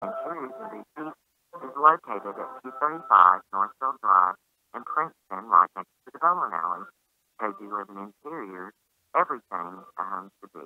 and Series of the Chief is located at 235 Northfield Drive in Princeton, right next to the bowling alley. As you live in interiors, everything a home to be.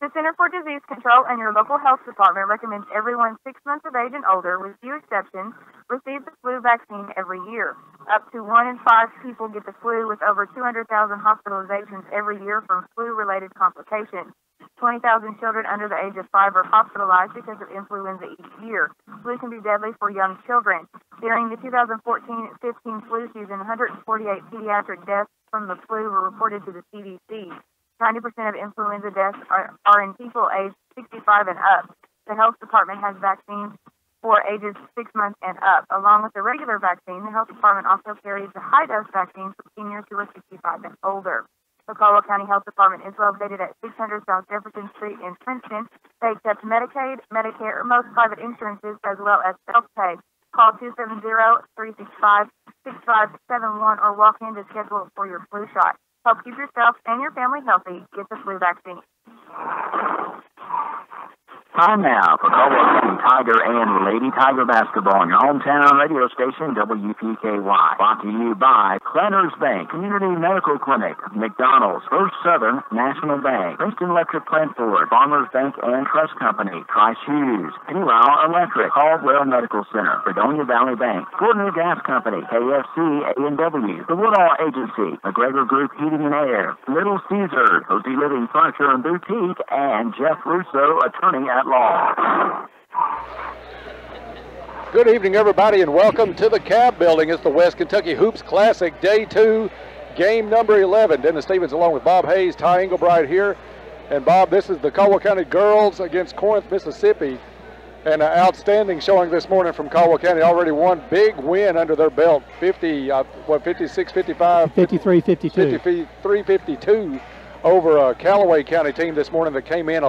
The Center for Disease Control and your local health department recommends everyone 6 months of age and older, with few exceptions, receive the flu vaccine every year. Up to 1 in 5 people get the flu, with over 200,000 hospitalizations every year from flu-related complications. 20,000 children under the age of 5 are hospitalized because of influenza each year. Flu can be deadly for young children. During the 2014-15 flu season, 148 pediatric deaths from the flu were reported to the CDC. 90% of influenza deaths are in people aged 65 and up. The health department has vaccines for ages 6 months and up. Along with the regular vaccine, the health department also carries the high-dose vaccine for seniors who are 65 and older. The Caldwell County Health Department is located at 600 South Jefferson Street in Princeton. They accept Medicaid, Medicare, most private insurances, as well as self-pay. Call 270-365-6571 or walk in to schedule for your flu shot. Help keep yourself and your family healthy. Get the flu vaccine. Time now for Caldwell County Tiger and Lady Tiger basketball on your hometown radio station, WPKY. Brought to you by Clenners Bank, Community Medical Clinic, McDonald's, First Southern, National Bank, Princeton Electric Plantford, Farmers Bank and Trust Company, Trice Hughes, Pennyrow Electric, Caldwell Medical Center, Fredonia Valley Bank, Gordon Gas Company, KFC, A&W, the Woodall Agency, McGregor Group Heating and Air, Little Caesar, Cozy Living Furniture and Boutique, and Jeff Russo, attorney at law. Good evening, everybody, and welcome to the Cab Building. It's the West Kentucky Hoops Classic, Day 2, game number 11. Dennis Stevens along with Bob Hayes, Ty Englebright here. And Bob, this is the Caldwell County girls against Corinth, Mississippi. And an outstanding showing this morning from Caldwell County. Already one big win under their belt, 56-55? 53-52. 53-52 over a Callaway County team this morning that came in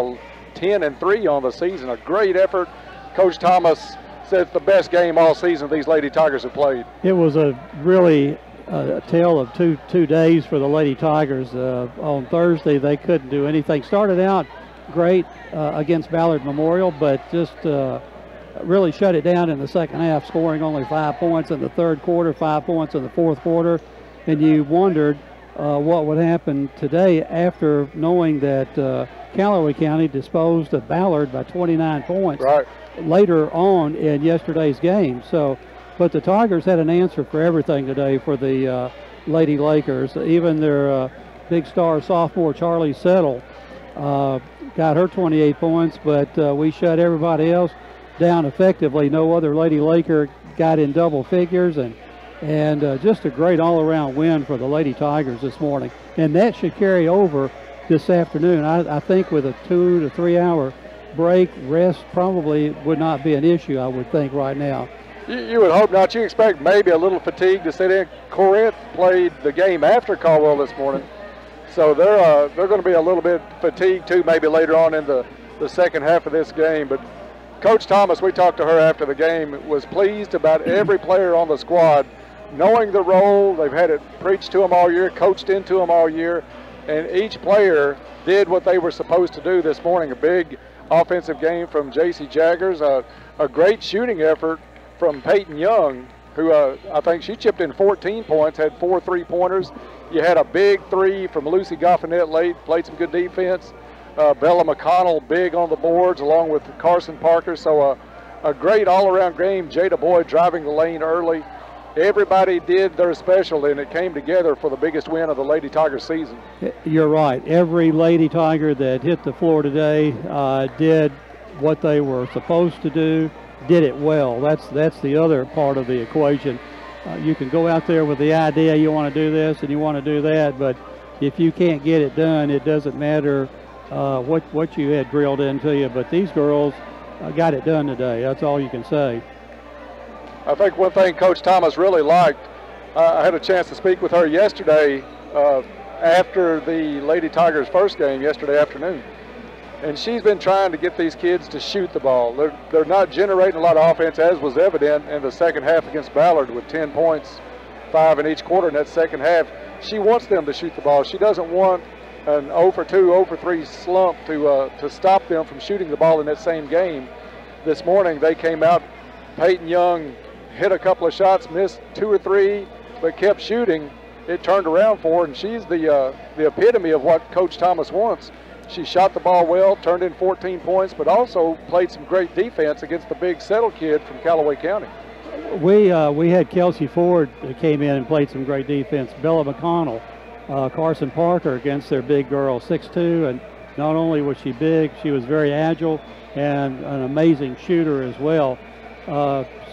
10-3 on the season. A great effort. Coach Thomas said it's the best game all season these Lady Tigers have played. It was a really a tale of two days for the Lady Tigers. On Thursday, they couldn't do anything. Started out great against Ballard Memorial, but just really shut it down in the second half, scoring only 5 points in the third quarter, 5 points in the fourth quarter. And you wondered what would happen today after knowing that Callaway County disposed of Ballard by 29 points later on in yesterday's game. So, but the Tigers had an answer for everything today for the Lady Lakers. Even their big star sophomore Charlie Settle got her 28 points, but we shut everybody else down effectively. No other Lady Laker got in double figures, and just a great all-around win for the Lady Tigers this morning. And that should carry over this afternoon. I think with a 2 to 3 hour break, rest probably would not be an issue, I would think, right now. You would hope not. You expect maybe a little fatigue to sit in. Corinth played the game after Caldwell this morning, so they're going to be a little bit fatigued too, maybe later on in the second half of this game. But Coach Thomas, we talked to her after the game, was pleased about every player on the squad knowing the role. They've had it preached to them all year, coached into them all year, and each player did what they were supposed to do this morning. A big offensive game from J.C. Jaggers, a great shooting effort from Peyton Young, who I think she chipped in 14 points, had 4 3-pointers. You had a big 3 from Lucy Goffinet late, played some good defense. Bella McConnell big on the boards along with Carson Parker. So a great all-around game. Jada Boyd driving the lane early. Everybody did their special, and it came together for the biggest win of the Lady Tiger season. You're right. Every Lady Tiger that hit the floor today did what they were supposed to do, did it well. That's the other part of the equation. You can go out there with the idea you want to do this and you want to do that, but if you can't get it done, it doesn't matter what you had drilled into you. But these girls got it done today. That's all you can say. I think one thing Coach Thomas really liked, I had a chance to speak with her yesterday after the Lady Tigers' first game yesterday afternoon. And she's been trying to get these kids to shoot the ball. They're not generating a lot of offense, as was evident in the second half against Ballard with 10 points, 5 in each quarter in that second half. She wants them to shoot the ball. She doesn't want an 0 for 2, 0 for 3 slump to stop them from shooting the ball in that same game. This morning they came out. Peyton Young hit a couple of shots, missed 2 or 3, but kept shooting. It turned around for her, and she's the epitome of what Coach Thomas wants. She shot the ball well, turned in 14 points, but also played some great defense against the big settle kid from Callaway County. We had Kelsey Ford that came in and played some great defense. Bella McConnell, Carson Parker against their big girl, 6'2", and not only was she big, she was very agile and an amazing shooter as well.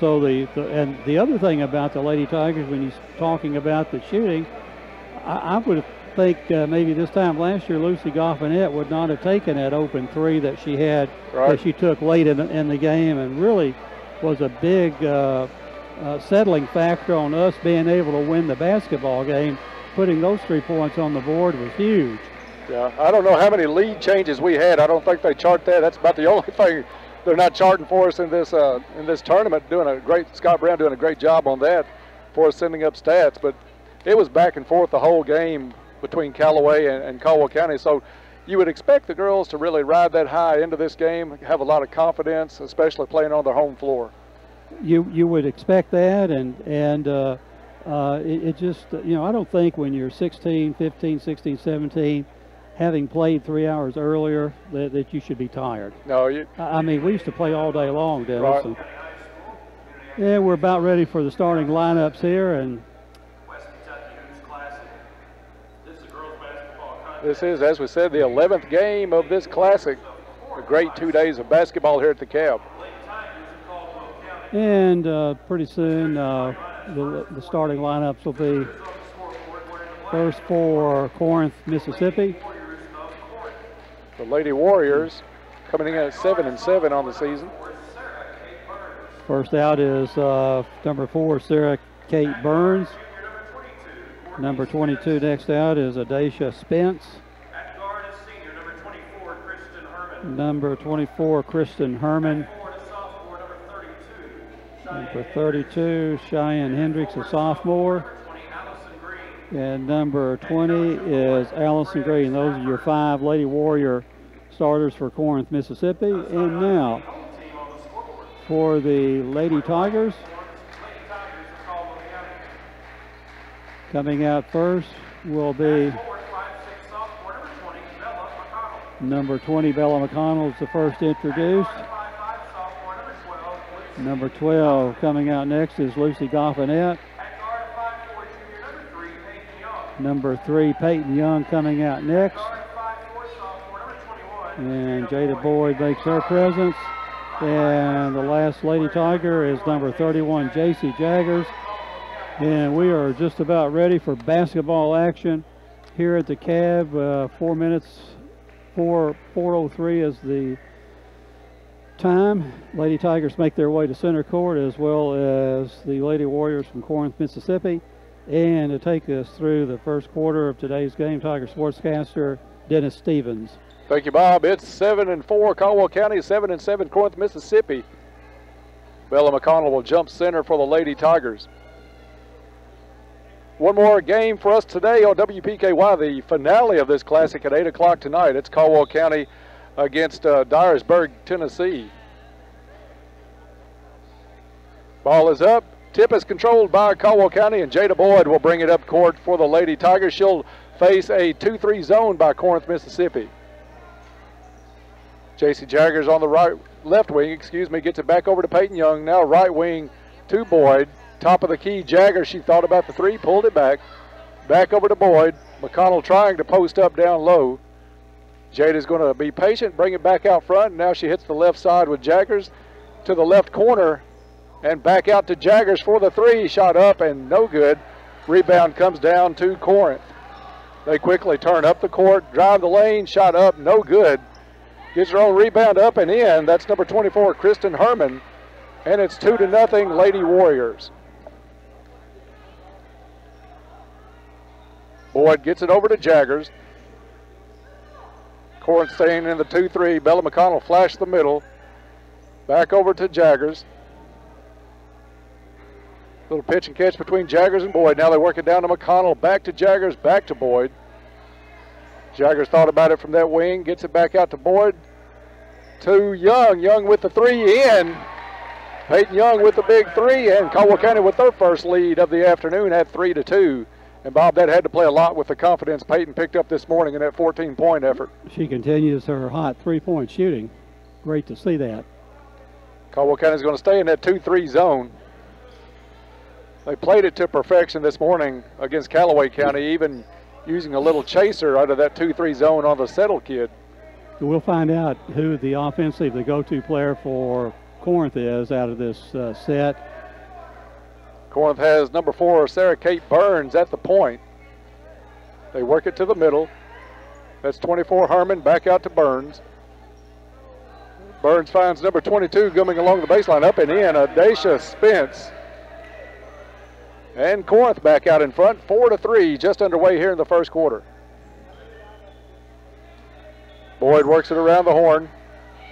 So the other thing about the Lady Tigers, when he's talking about the shooting, I would think maybe this time last year Lucy Goffinette would not have taken that open 3 that she had, that she took late in the game, and really was a big settling factor on us being able to win the basketball game. Putting those 3 points on the board was huge. Yeah, I don't know how many lead changes we had. I don't think they chart that. That's about the only thing they're not charting for us in this tournament. Scott Brown doing a great job on that for us, sending up stats. But it was back and forth the whole game between Callaway and Caldwell County. So you would expect the girls to really ride that high into this game, have a lot of confidence, especially playing on their home floor. You would expect that, and it just, I don't think when you're 16, 15, 16, 17, having played 3 hours earlier, that you should be tired. No, I mean, we used to play all day long, Dennis. Right. And we're about ready for the starting lineups here, and this is, as we said, the 11th game of this classic. A great 2 days of basketball here at the Cab. And pretty soon the starting lineups will be first for Corinth, Mississippi. The Lady Warriors coming in at 7-7 on the season. First out is number 4, Sarah Kate Burns. Number 22 next out is Adacia Spence. Number 24, Kristen Herman. Number 32, Cheyenne Hendricks, a sophomore. And number 20 is Allison Green. Those are your 5 Lady Warrior starters for Corinth, Mississippi. And now for the Lady Tigers. Coming out first will be number 20, Bella McConnell, is the first introduced. Number 12 coming out next is Lucy Goffinette. Number 3, Peyton Young coming out next. And Jada Boyd makes her presence. And the last Lady Tiger is number 31, J.C. Jaggers. And we are just about ready for basketball action here at the Cab. 4:03 is the time. Lady Tigers make their way to center court, as well as the Lady Warriors from Corinth, Mississippi. And to take us through the first quarter of today's game, Tiger sportscaster Dennis Stevens. Thank you, Bob. It's 7-4 Caldwell County, 7-7 Corinth, Mississippi. Bella McConnell will jump center for the Lady Tigers. One more game for us today on WPKY, the finale of this classic at 8 o'clock tonight. It's Caldwell County against Dyersburg, Tennessee. Ball is up. Tip is controlled by Caldwell County, and Jada Boyd will bring it up court for the Lady Tigers. She'll face a 2-3 zone by Corinth, Mississippi. J.C. Jaggers on the left wing, gets it back over to Peyton Young. Now right wing to Boyd. Top of the key, Jaggers, she thought about the 3, pulled it back. Back over to Boyd. McConnell trying to post up down low. Jada's going to be patient, bring it back out front. Now she hits the left side with Jaggers to the left corner. And back out to Jaggers for the 3. Shot up and no good. Rebound comes down to Corinth. They quickly turn up the court, drive the lane, shot up, no good. Gets her own rebound up and in. That's number 24, Kristen Herman. And it's 2-0 Lady Warriors. Boyd gets it over to Jaggers. Corinth staying in the 2-3. Bella McConnell flashed the middle. Back over to Jaggers. Little pitch and catch between Jaggers and Boyd. Now they work it down to McConnell. Back to Jaggers, back to Boyd. Jaggers thought about it from that wing, gets it back out to Boyd. To Young. Young with the three in. Peyton Young with the big three, and Caldwell County with their first lead of the afternoon at 3-2. And Bob, that had to play a lot with the confidence Peyton picked up this morning in that 14-point effort. She continues her hot three-point shooting. Great to see that. Caldwell County is going to stay in that 2-3 zone. They played it to perfection this morning against Callaway County, even using a little chaser out of that 2-3 zone on the Settle kid. We'll find out who the go-to player for Corinth is out of this set. Corinth has number 4, Sarah Kate Burns at the point. They work it to the middle. That's 24 Herman, back out to Burns. Burns finds number 22 coming along the baseline, up and in, Adacia Spence. And Corinth back out in front, 4-3, just underway here in the first quarter. Boyd works it around the horn.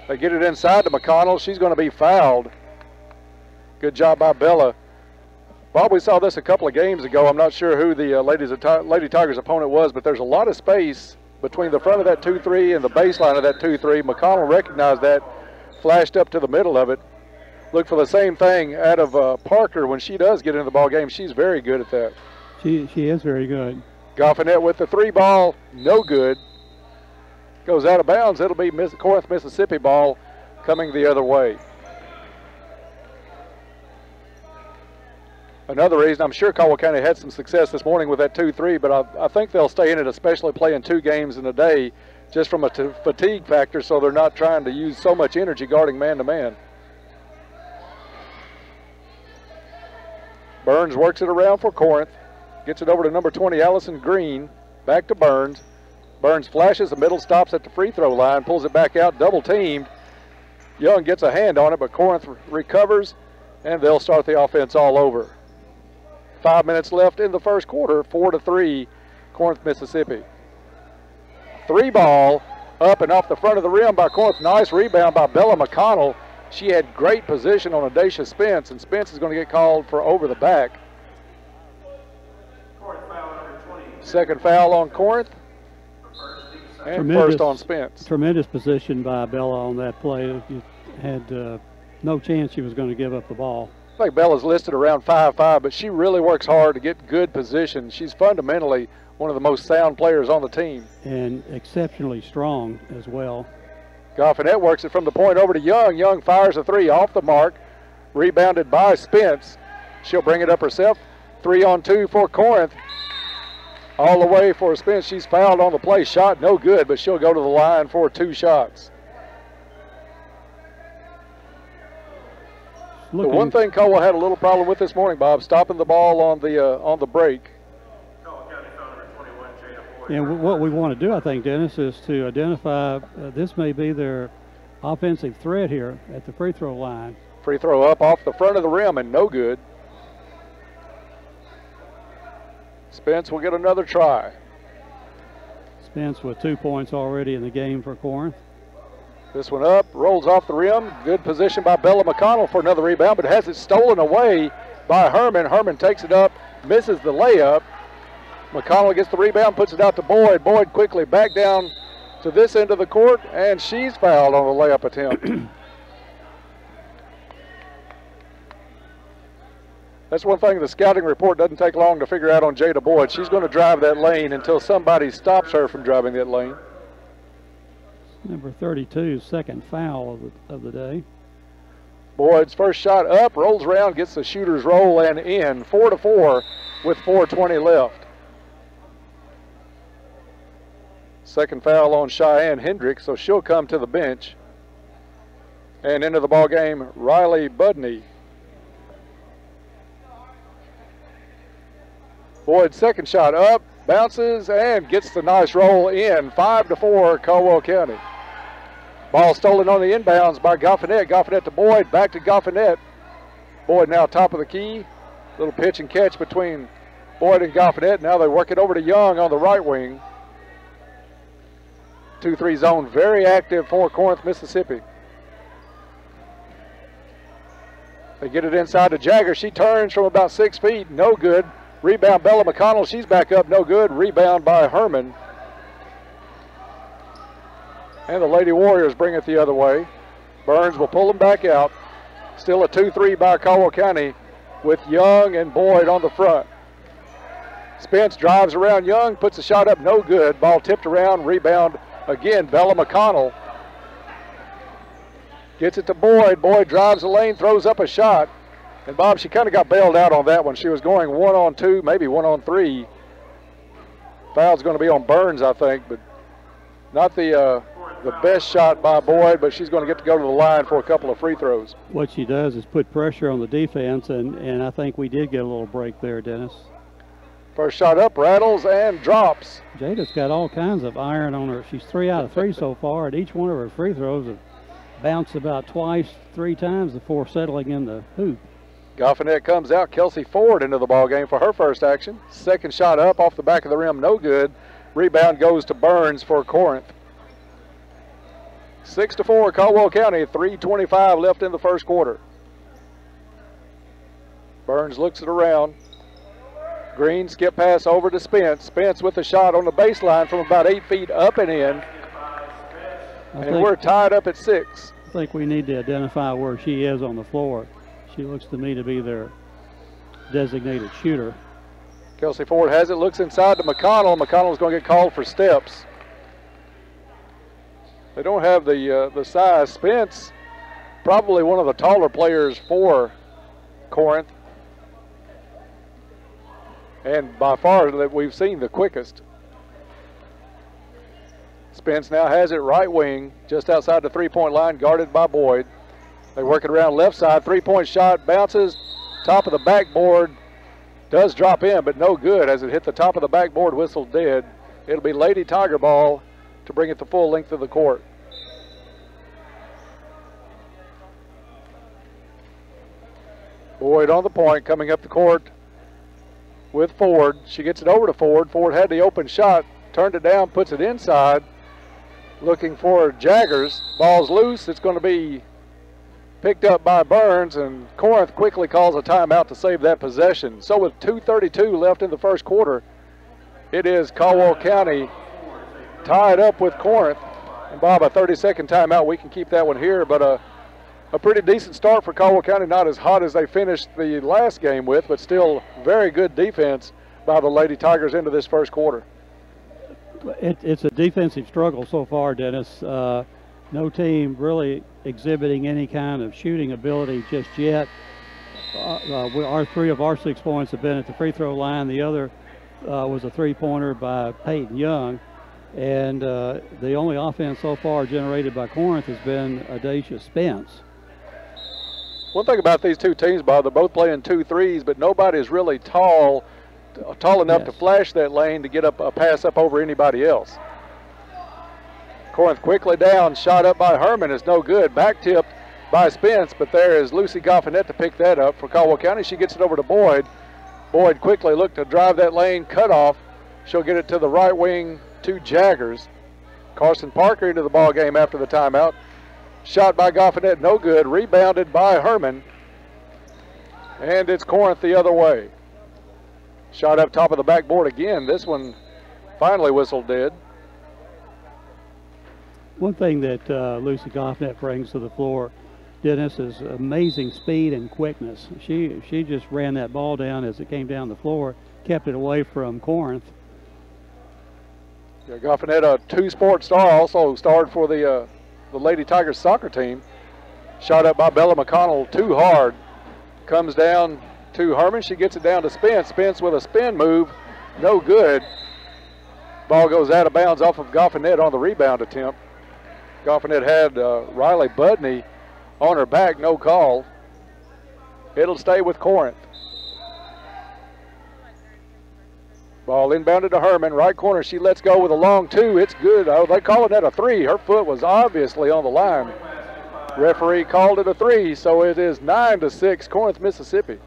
They get it inside to McConnell. She's going to be fouled. Good job by Bella. Bob, we saw this a couple of games ago. I'm not sure who the Lady Tigers opponent was, but there's a lot of space between the front of that 2-3 and the baseline of that 2-3. McConnell recognized that, flashed up to the middle of it. Look for the same thing out of Parker when she does get into the ball game. She's very good at that. She is very good. Goffinette with the 3 ball, no good. Goes out of bounds. It'll be Corinth, Mississippi ball coming the other way. Another reason, I'm sure Caldwell County had some success this morning with that 2-3, but I think they'll stay in it, especially playing 2 games in a day, just from a fatigue factor, so they're not trying to use so much energy guarding man-to-man. Burns works it around for Corinth. Gets it over to number 20, Allison Green. Back to Burns. Burns flashes the middle, stops at the free throw line, pulls it back out, double teamed. Young gets a hand on it, but Corinth recovers, and they'll start the offense all over. 5 minutes left in the first quarter, 4-3, Corinth, Mississippi. 3 ball, up and off the front of the rim by Corinth. Nice rebound by Bella McConnell. She had great position on Adacia Spence, and Spence is going to get called for over the back. Second foul on Corinth. And first on Spence. Tremendous position by Bella on that play. You had no chance she was going to give up the ball. I think Bella's listed around 5'5", but she really works hard to get good position. She's fundamentally one of the most sound players on the team. And exceptionally strong as well. Goffinette works it from the point over to Young. Young fires a 3 off the mark. Rebounded by Spence. She'll bring it up herself. 3-on-2 for Corinth. All the way for Spence. She's fouled on the play. Shot no good, but she'll go to the line for 2 shots. The one thing Caldwell had a little problem with this morning, Bob, stopping the ball on the break. And what we want to do, I think, Dennis, is to identify this may be their offensive threat here at the free throw line. Free throw up off the front of the rim and no good. Spence will get another try. Spence with 2 points already in the game for Corinth. This one up, rolls off the rim. Good position by Bella McConnell for another rebound, but has it stolen away by Herman. Herman takes it up, misses the layup. McConnell gets the rebound, puts it out to Boyd. Boyd quickly back down to this end of the court, and she's fouled on the layup attempt. That's one thing the scouting report doesn't take long to figure out on Jada Boyd. She's going to drive that lane until somebody stops her from driving that lane. Number 32, second foul of the day. Boyd's first shot up, rolls around, gets the shooter's roll and in. 4-4 with 4:20 left. Second foul on Cheyenne Hendricks, so she'll come to the bench. And into the ball game, Riley Budney. Boyd's second shot up, bounces, and gets the nice roll in. 5-4, Caldwell County. Ball stolen on the inbounds by Goffinette. Goffinette to Boyd, back to Goffinette. Boyd now top of the key. Little pitch and catch between Boyd and Goffinette. Now they work it over to Young on the right wing. 2-3 zone, very active for Corinth, Mississippi. They get it inside to Jagger. She turns from about 6 feet, no good. Rebound Bella McConnell, she's back up, no good. Rebound by Herman. And the Lady Warriors bring it the other way. Burns will pull them back out. Still a 2-3 by Caldwell County with Young and Boyd on the front. Spence drives around Young, puts a shot up, no good. Ball tipped around, rebound again, Bella McConnell. Gets it to Boyd. Boyd drives the lane, throws up a shot. And Bob, she kind of got bailed out on that one. She was going 1-on-2, maybe 1-on-3. Foul's going to be on Burns, I think, but not the best shot by Boyd, but she's going to get to go to the line for a couple of free throws. What she does is put pressure on the defense, and I think we did get a little break there, Dennis. First shot up, rattles and drops. Jada's got all kinds of iron on her. She's 3 out of 3 so far, and each one of her free throws have bounced about twice, 3 times before settling in the hoop. Goffinette comes out. Kelsey Ford into the ball game for her first action. Second shot up off the back of the rim, no good. Rebound goes to Burns for Corinth. 6-4 Caldwell County, 3:25 left in the first quarter. Burns looks it around. Green skip pass over to Spence. Spence with a shot on the baseline from about 8 feet up and in. And we're tied up at 6. I think we need to identify where she is on the floor. She looks to me to be their designated shooter. Kelsey Ford has it, looks inside to McConnell. McConnell's going to get called for steps. They don't have the size. Spence, probably one of the taller players for Corinth. And by far that we've seen the quickest. Spence now has it right wing, just outside the three-point line, guarded by Boyd. They work it around left side, three-point shot, bounces, top of the backboard, does drop in, but no good as it hit the top of the backboard, whistled dead. It'll be Lady Tiger ball to bring it the full length of the court. Boyd on the point, coming up the court with Ford. She gets it over to Ford. Ford had the open shot, turned it down, puts it inside. Looking for Jaggers. Ball's loose. It's going to be picked up by Burns, and Corinth quickly calls a timeout to save that possession. So with 2:32 left in the first quarter, it is Caldwell County tied up with Corinth. And Bob, a 30-second timeout. We can keep that one here, but a pretty decent start for Caldwell County. Not as hot as they finished the last game with, but still very good defense by the Lady Tigers into this first quarter. It's a defensive struggle so far, Dennis. No team really exhibiting any kind of shooting ability just yet. Our 3 of our 6 points have been at the free throw line. The other was a three-pointer by Peyton Young. And the only offense so far generated by Corinth has been Adacia Spence. One thing about these two teams, Bob, they're both playing 2 threes, but nobody's really tall enough to flash that lane to get a pass up over anybody else. Corinth quickly down, shot up by Herman is no good. Back tipped by Spence, but there is Lucy Goffinette to pick that up for Caldwell County. She gets it over to Boyd. Boyd quickly looked to drive that lane, cut off. She'll get it to the right wing to Jaggers. Carson Parker into the ball game after the timeout. Shot by Goffinette, no good. Rebounded by Herman. And it's Corinth the other way. Shot up top of the backboard again. This one finally whistled dead. One thing that Lucy Goffinette brings to the floor, Dennis, is amazing speed and quickness. She just ran that ball down as it came down the floor, kept it away from Corinth. Yeah, Goffinette, a 2-sport star, also starred for the Lady Tigers soccer team. Shot up by Bella McConnell, too hard. Comes down to Herman. She gets it down to Spence. Spence with a spin move, no good. Ball goes out of bounds off of Goffinette on the rebound attempt. Goffinette had Riley Budney on her back, no call. It'll stay with Corinth. Ball inbounded to Herman, right corner. She lets go with a long 2. It's good. Oh, they're calling that a 3. Her foot was obviously on the line. Referee called it a 3, so it is 9-6, Corinth, Mississippi.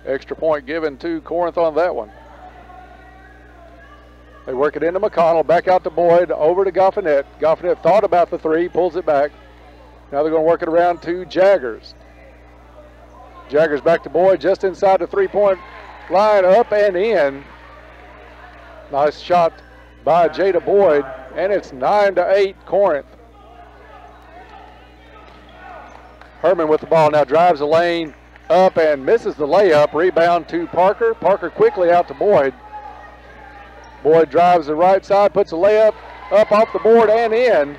Extra point given to Corinth on that one. They work it into McConnell, back out to Boyd, over to Goffinette. Goffinette thought about the 3, pulls it back. Now they're going to work it around to Jaggers. Jaggers back to Boyd, just inside the 3-point line, up and in. Nice shot by Jada Boyd, and it's 9-8 Corinth. Herman with the ball now drives the lane up and misses the layup. Rebound to Parker. Parker quickly out to Boyd. Boyd drives the right side, puts a layup up off the board and in.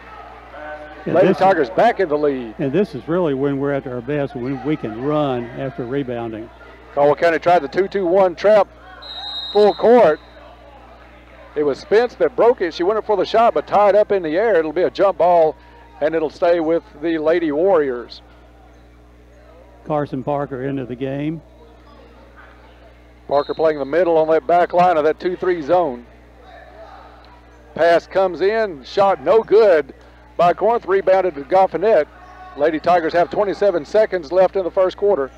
Lady Tigers back in the lead. And this is really when we're at our best, when we can run after rebounding. Caldwell County tried the 2-2-1 trap full court. It was Spence that broke it. She went up for the shot, but tied up in the air. It'll be a jump ball, and it'll stay with the Lady Warriors. Carson Parker into the game. Parker playing the middle on that back line of that 2-3 zone. Pass comes in, shot no good by Corinth, rebounded to Goffinette. Lady Tigers have 27 seconds left in the first quarter.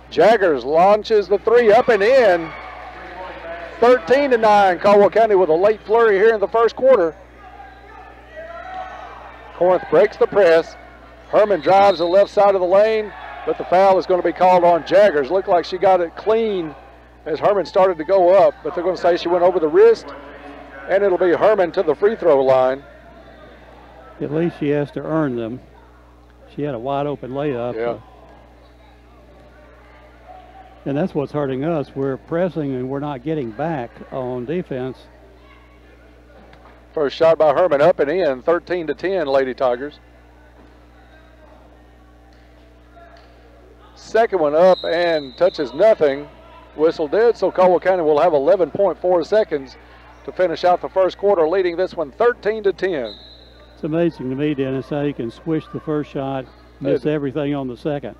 Jaggers launches the three up and in. 13-9, Caldwell County with a late flurry here in the first quarter. Corinth breaks the press. Herman drives the left side of the lane, but the foul is going to be called on Jaggers. Looked like she got it clean as Herman started to go up, but they're going to say she went over the wrist, and it'll be Herman to the free throw line. At least she has to earn them. She had a wide open layup. Yeah. And that's what's hurting us. We're pressing and we're not getting back on defense. First shot by Herman up and in, 13-10 Lady Tigers. Second one up and touches nothing. Whistle dead, so Caldwell County will have 11.4 seconds to finish out the first quarter, leading this one 13-10. It's amazing to me, Dennis, how you can swish the first shot, miss everything on the second.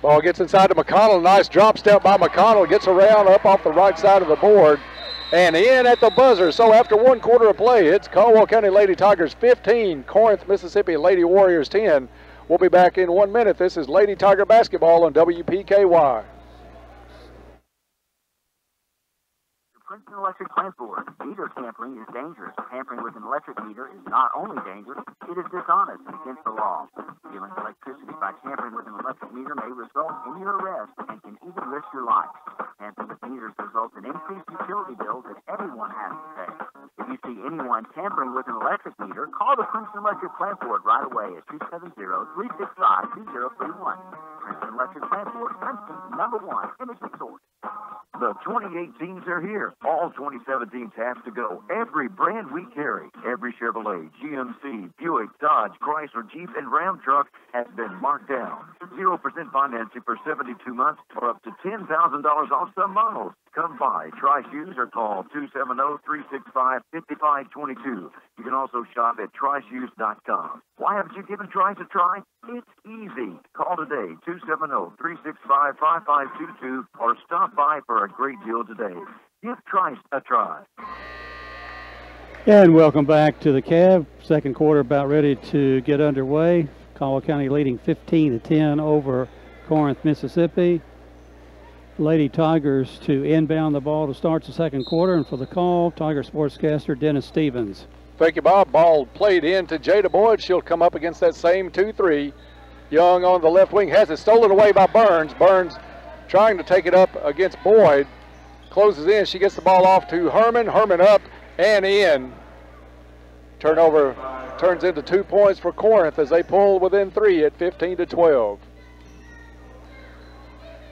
Ball gets inside to McConnell. Nice drop step by McConnell. Gets around up off the right side of the board and in at the buzzer. So after one quarter of play, it's Caldwell County Lady Tigers 15, Corinth, Mississippi Lady Warriors 10. We'll be back in 1 minute. This is Lady Tiger basketball on WPKY. Princeton Electric Plant Board. Meter tampering is dangerous. Tampering with an electric meter is not only dangerous, it is dishonest and against the law. Stealing electricity by tampering with an electric meter may result in your arrest and can even risk your life. Tampering with meters results in increased utility bills that everyone has to pay. If you see anyone tampering with an electric meter, call the Princeton Electric Plant Board right away at 270-365-2031. Princeton Electric Plant Board, Princeton's #1 imaging source. The 28 teams are here. All 27 teams have to go. Every brand we carry, every Chevrolet, GMC, Buick, Dodge, Chrysler, Jeep, and Ram truck has been marked down. 0% financing for 72 months or up to $10,000 off some models. Come by, try shoes, or call 270-365-5522. You can also shop at tryshoes.com. Why haven't you given Trice a try? It's easy. Call today, 270-365-5522, or stop by for a great deal today. Give Trice a try. And welcome back to the Cab. Second quarter about ready to get underway. Caldwell County leading 15-10 over Corinth, Mississippi. Lady Tigers to inbound the ball to start the second quarter, and for the call, Tiger sportscaster Dennis Stevens. Thank you, Bob. Ball played in to Jada Boyd. She'll come up against that same 2-3. Young on the left wing has it stolen away by Burns. Burns trying to take it up against Boyd. Closes in. She gets the ball off to Herman. Herman up and in. Turnover turns into 2 points for Corinth as they pull within 3 at 15-12.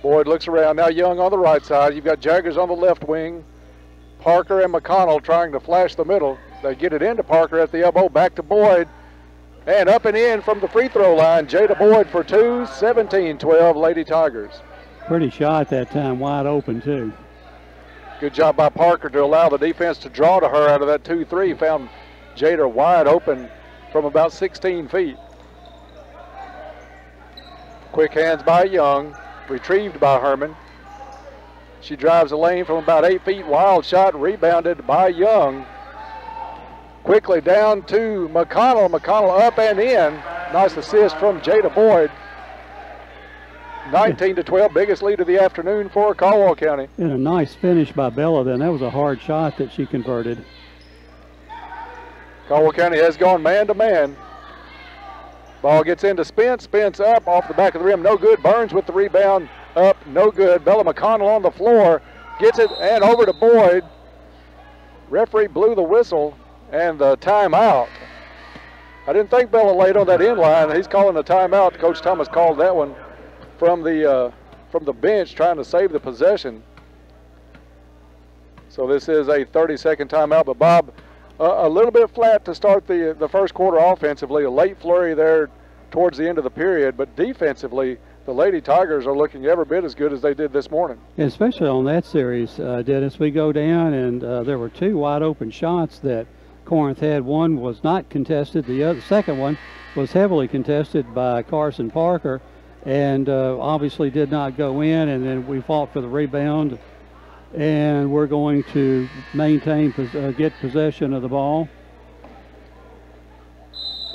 Boyd looks around. Now Young on the right side. You've got Jaggers on the left wing. Parker and McConnell trying to flash the middle. They get it into Parker at the elbow. Back to Boyd. And up and in from the free throw line. Jada Boyd for 2. 17-12 Lady Tigers. Pretty shot that time. Wide open, too. Good job by Parker to allow the defense to draw to her out of that 2-3. Found Jada wide open from about 16 feet. Quick hands by Young. Retrieved by Herman. She drives the lane from about 8 feet. Wild shot rebounded by Young. Quickly down to McConnell. McConnell up and in. Nice assist from Jada Boyd. 19-12, biggest lead of the afternoon for Caldwell County. And a nice finish by Bella then. That was a hard shot that she converted. Caldwell County has gone man-to-man. Ball gets into Spence. Spence up off the back of the rim. No good. Burns with the rebound up, no good. Bella McConnell on the floor, gets it and over to Boyd. Referee blew the whistle and the timeout. I didn't think Bella laid on that end line. He's calling a timeout. Coach Thomas called that one from the bench, trying to save the possession. So this is a 30-second timeout. But Bob, a little bit flat to start the first quarter offensively. A late flurry there towards the end of the period, but defensively, the Lady Tigers are looking every bit as good as they did this morning. Especially on that series, Dennis, we go down and there were two wide open shots that Corinth had. One was not contested. The second one was heavily contested by Carson Parker and obviously did not go in, and then we fought for the rebound, and we're going to maintain, get possession of the ball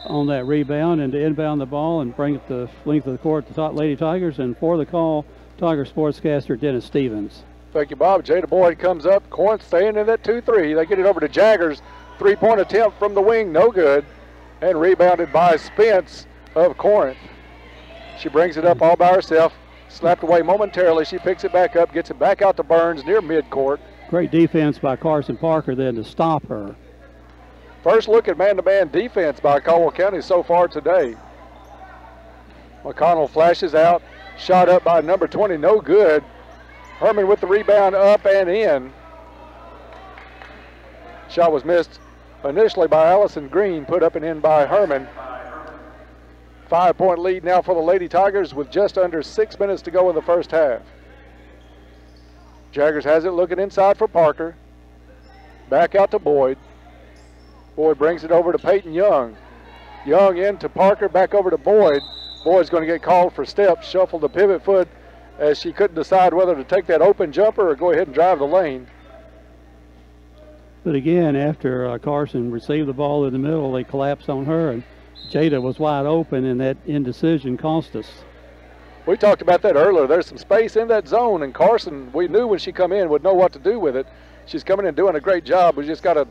on that rebound and to inbound the ball and bring it the length of the court to Lady Tigers. And for the call, Tiger sportscaster Dennis Stevens. Thank you, Bob. Jada Boyd comes up. Corinth staying in that 2-3. They get it over to Jaggers. Three-point attempt from the wing, no good. And rebounded by Spence of Corinth. She brings it up all by herself. Slapped away momentarily. She picks it back up, gets it back out to Burns near midcourt. Great defense by Carson Parker then to stop her. First look at man-to-man defense by Caldwell County so far today. McConnell flashes out. Shot up by number 20, no good. Herman with the rebound up and in. Shot was missed initially by Allison Green, put up and in by Herman. 5-point lead now for the Lady Tigers with just under 6 minutes to go in the first half. Jaggers has it looking inside for Parker. Back out to Boyd. Boyd brings it over to Peyton Young. Young into Parker, back over to Boyd. Boyd's going to get called for steps, shuffled the pivot foot as she couldn't decide whether to take that open jumper or go ahead and drive the lane. But again, after Carson received the ball in the middle, they collapsed on her, and Jada was wide open, and that indecision cost us. We talked about that earlier. There's some space in that zone, and Carson, we knew when she come in, would know what to do with it. She's coming in doing a great job. We just got to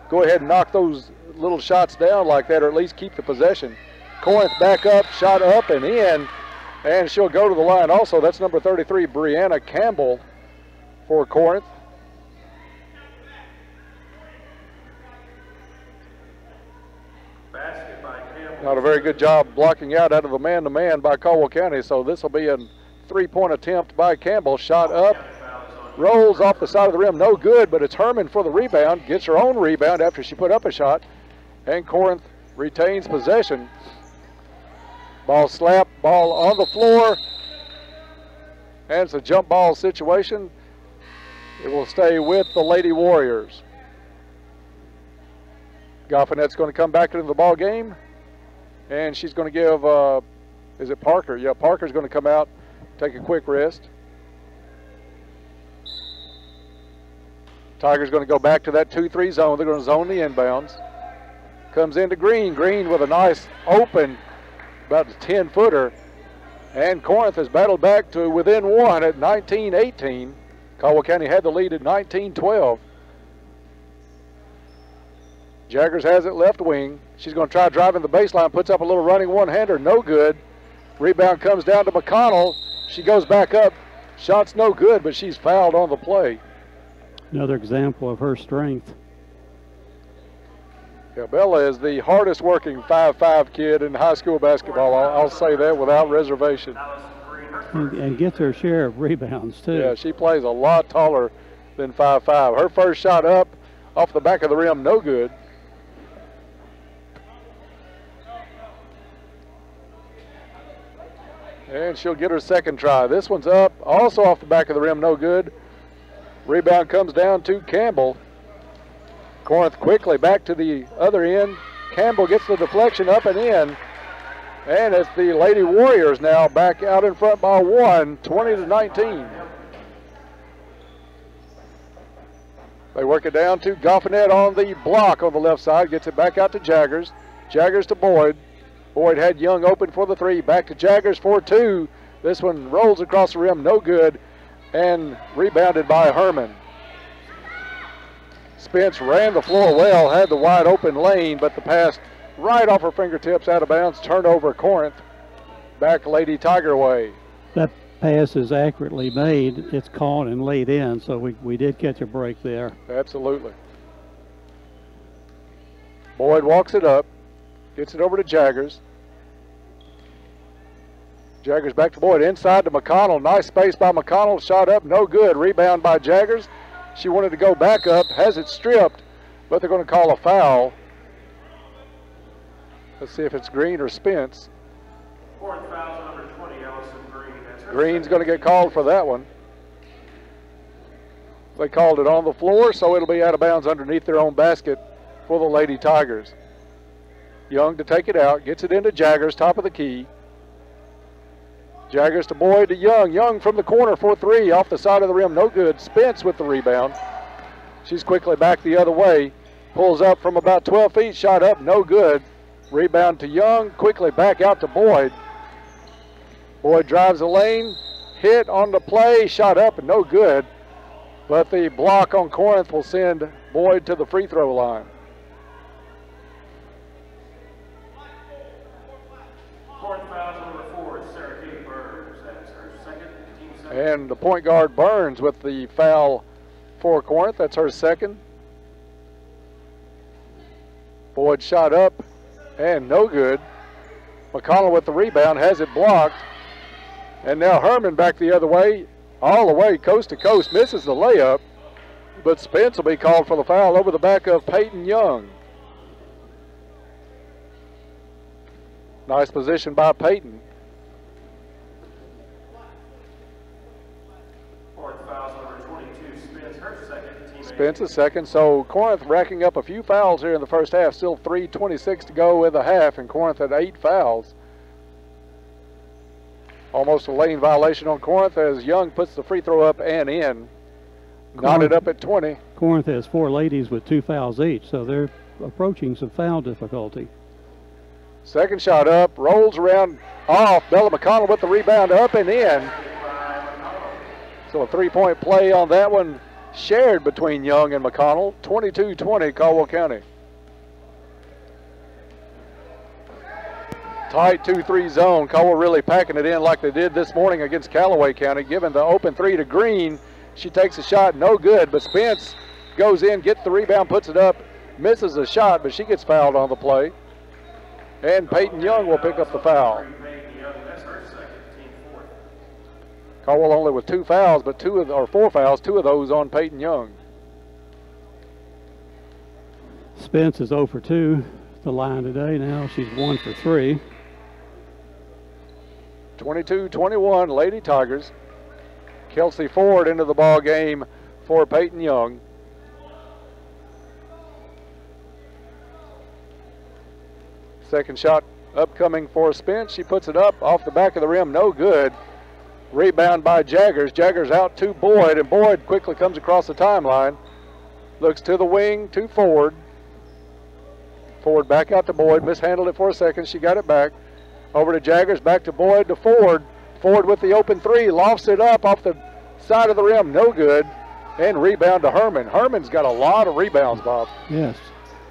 go ahead and knock those little shots down like that, or at least keep the possession. Corinth back up, shot up and in, and she'll go to the line also. That's number 33, Brianna Campbell for Corinth. Not a very good job blocking out of the man-to-man by Caldwell County, so this will be a three-point attempt by Campbell. Shot up, rolls off the side of the rim, no good, but it's Herman for the rebound. Gets her own rebound after she put up a shot, and Corinth retains possession. Ball slap, ball on the floor, and it's a jump ball situation. It will stay with the Lady Warriors. Goffinette's going to come back into the ball game, and she's going to give, is it Parker? Yeah, Parker's going to come out, take a quick rest. Tigers going to go back to that 2-3 zone. They're going to zone the inbounds. Comes into Green. Green with a nice open, about a 10-footer. And Corinth has battled back to within one at 19-18. Caldwell County had the lead at 19-12. Jaggers has it left wing. She's going to try driving the baseline, puts up a little running one-hander, no good. Rebound comes down to McConnell. She goes back up. Shot's no good, but she's fouled on the play. Another example of her strength. Yeah, Bella is the hardest working 5'5" kid in high school basketball. I'll say that without reservation. And gets her share of rebounds, too. Yeah, she plays a lot taller than 5'5". Her first shot up off the back of the rim, no good. And she'll get her second try. This one's up, also off the back of the rim, no good. Rebound comes down to Campbell. Corinth quickly back to the other end. Campbell gets the deflection up and in. And it's the Lady Warriors now back out in front by one, 20-19. They work it down to Goffinette on the block on the left side. Gets it back out to Jaggers. Jaggers to Boyd. Boyd had Young open for the three. Back to Jaggers for two. This one rolls across the rim, no good. And rebounded by Herman. Spence ran the floor well, had the wide open lane, but the pass right off her fingertips, out of bounds. Turnover Corinth. Back Lady Tiger way. That pass is accurately made, it's caught and laid in. So we did catch a break there. Absolutely. Boyd walks it up, gets it over to Jaggers. Jaggers back to Boyd, inside to McConnell. Nice space by McConnell, shot up, no good. Rebound by Jaggers. She wanted to go back up, has it stripped, but they're going to call a foul. Let's see if it's Green or Spence. Fourth foul, number 20, Allison Green. Green's going to get called for that one. They called it on the floor, so it'll be out of bounds underneath their own basket for the Lady Tigers. Young to take it out, gets it into Jaggers, top of the key. Jaggers to Boyd to Young. Young from the corner for three, off the side of the rim, no good. Spence with the rebound. She's quickly back the other way. Pulls up from about 12 feet, shot up, no good. Rebound to Young, quickly back out to Boyd. Boyd drives the lane, hit on the play, shot up, and no good. But the block on Corinth will send Boyd to the free throw line. Fourth foul, number 4, Sarah Kate Burns. That's her second, team second. And the point guard Burns with the foul for Corinth. That's her second. Boyd shot up and no good. McConnell with the rebound, has it blocked. And now Herman back the other way, all the way coast to coast, misses the layup. But Spence will be called for the foul over the back of Peyton Young. Nice position by Peyton. Fourth foul, number 22, Spence, her second, team Spence is second, so Corinth racking up a few fouls here in the first half. Still 3:26 to go in the half, and Corinth had 8 fouls. Almost a lane violation on Corinth as Young puts the free throw up and in. Knotted up at 20. Corinth has 4 ladies with 2 fouls each, so they're approaching some foul difficulty. Second shot up, rolls around off. Bella McConnell with the rebound, up and in. So a 3-point play on that one shared between Young and McConnell. 22-20 Caldwell County. Tight 2-3 zone. Caldwell really packing it in like they did this morning against Callaway County. Giving the open 3 to Green. She takes a shot, no good, but Spence goes in, gets the rebound, puts it up, misses a shot, but she gets fouled on the play. And Peyton Young will pick up the foul. Caldwell only with 2 fouls, but 4 fouls, 2 of those on Peyton Young. Spence is 0 for 2 at the line today. Now she's 1 for 3. 22-21 Lady Tigers. Kelsey Ford into the ball game for Peyton Young. Second shot upcoming for Spence. She puts it up off the back of the rim, no good. Rebound by Jaggers. Jaggers out to Boyd, and Boyd quickly comes across the timeline. Looks to the wing, to Ford. Ford back out to Boyd. Mishandled it for a second. She got it back. Over to Jaggers, back to Boyd, to Ford. Ford with the open 3, lofts it up off the side of the rim, no good. And rebound to Herman. Herman's got a lot of rebounds, Bob. Yes.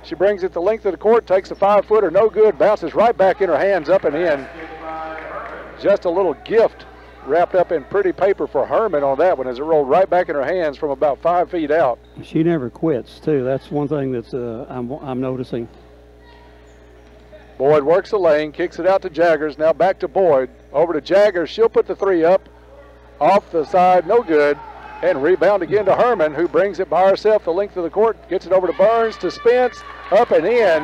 She brings it the length of the court, takes a 5-footer, no good, bounces right back in her hands, up and in. Just a little gift wrapped up in pretty paper for Herman on that one as it rolled right back in her hands from about 5 feet out. She never quits, too. That's one thing that's I'm noticing. Boyd works the lane, kicks it out to Jaggers, now back to Boyd. Over to Jaggers, she'll put the 3 up, off the side, no good. And rebound again to Herman, who brings it by herself the length of the court, gets it over to Burns, to Spence, up and in.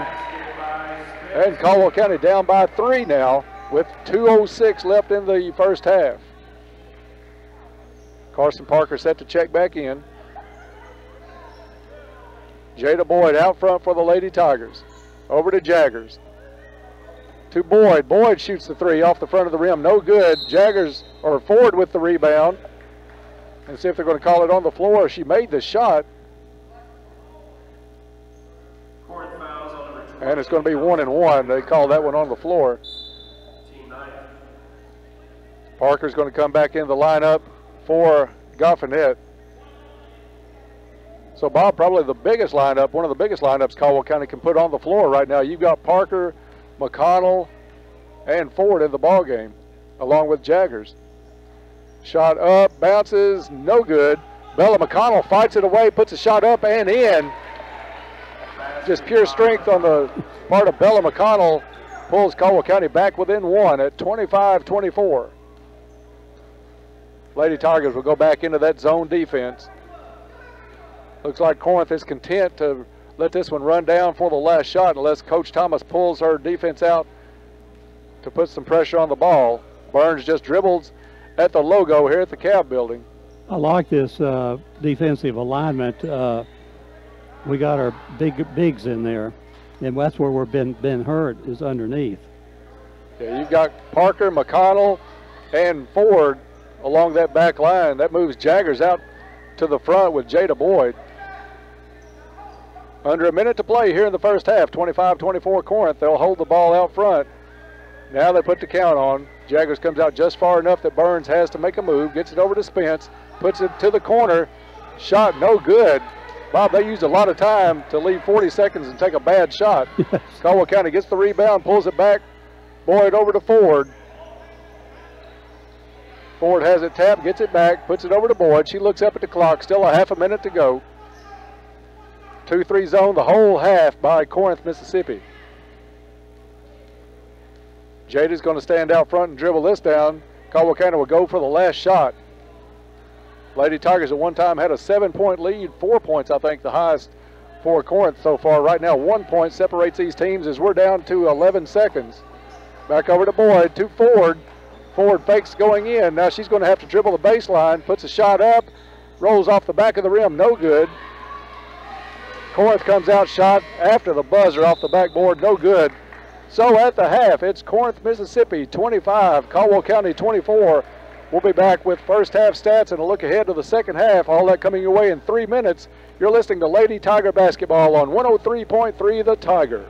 And Caldwell County down by 3 now, with 2:06 left in the first half. Carson Parker set to check back in. Jada Boyd out front for the Lady Tigers. Over to Jaggers. To Boyd. Boyd shoots the 3 off the front of the rim. No good. Jaggers, or Ford with the rebound. And see if they're going to call it on the floor. She made the shot. And it's going to be 1 and 1. They call that one on the floor. Parker's going to come back in the lineup for Goffinette. So, Bob, probably the biggest lineup, one of the biggest lineups Caldwell County can put on the floor right now. You've got Parker, McConnell, and Ford in the ball game, along with Jaggers. Shot up, bounces, no good. Bella McConnell fights it away, puts a shot up and in. Just pure strength on the part of Bella McConnell. Pulls Caldwell County back within one at 25-24. Lady Tigers will go back into that zone defense. Looks like Corinth is content to let this one run down for the last shot unless Coach Thomas pulls her defense out to put some pressure on the ball. Burns just dribbles at the logo here at the Cab building. I like this defensive alignment. We got our bigs in there, and that's where we've been hurt, is underneath. Yeah, you've got Parker, McConnell, and Ford along that back line. That moves Jaggers out to the front with Jada Boyd. Under a minute to play here in the first half, 25-24 Corinth. They'll hold the ball out front. Now they put the count on. Jaggers comes out just far enough that Burns has to make a move, gets it over to Spence, puts it to the corner. Shot no good. Bob, they used a lot of time to leave 40 seconds and take a bad shot. Yes. Caldwell County gets the rebound, pulls it back. Boyd over to Ford. Ford has it tapped, gets it back, puts it over to Boyd. She looks up at the clock, still a half a minute to go. 2-3 zone the whole half by Corinth, Mississippi. Jada's going to stand out front and dribble this down. Caldwell County will go for the last shot. Lady Tigers at one time had a 7-point lead, 4 points, I think, the highest for Corinth so far. Right now, 1 point separates these teams as we're down to 11 seconds. Back over to Boyd, to Ford. Ford fakes going in. Now she's going to have to dribble the baseline, puts a shot up, rolls off the back of the rim, no good. Corinth comes out shot after the buzzer off the backboard, no good. So at the half, it's Corinth, Mississippi 25, Caldwell County 24. We'll be back with first half stats and a look ahead to the second half. All that coming your way in 3 minutes. You're listening to Lady Tiger Basketball on 103.3 The Tiger.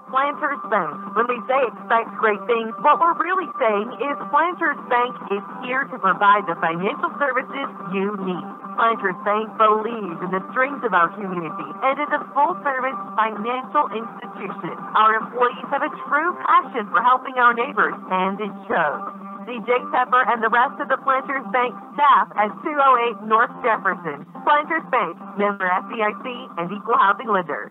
Planters Bank. When we say expect great things, what we're really saying is Planters Bank is here to provide the financial services you need. Planters Bank believes in the strength of our community and is a full-service financial institution. Our employees have a true passion for helping our neighbors, and it shows. See Jake Pepper and the rest of the Planters Bank staff at 208 North Jefferson. Planters Bank, member FDIC and equal housing lender.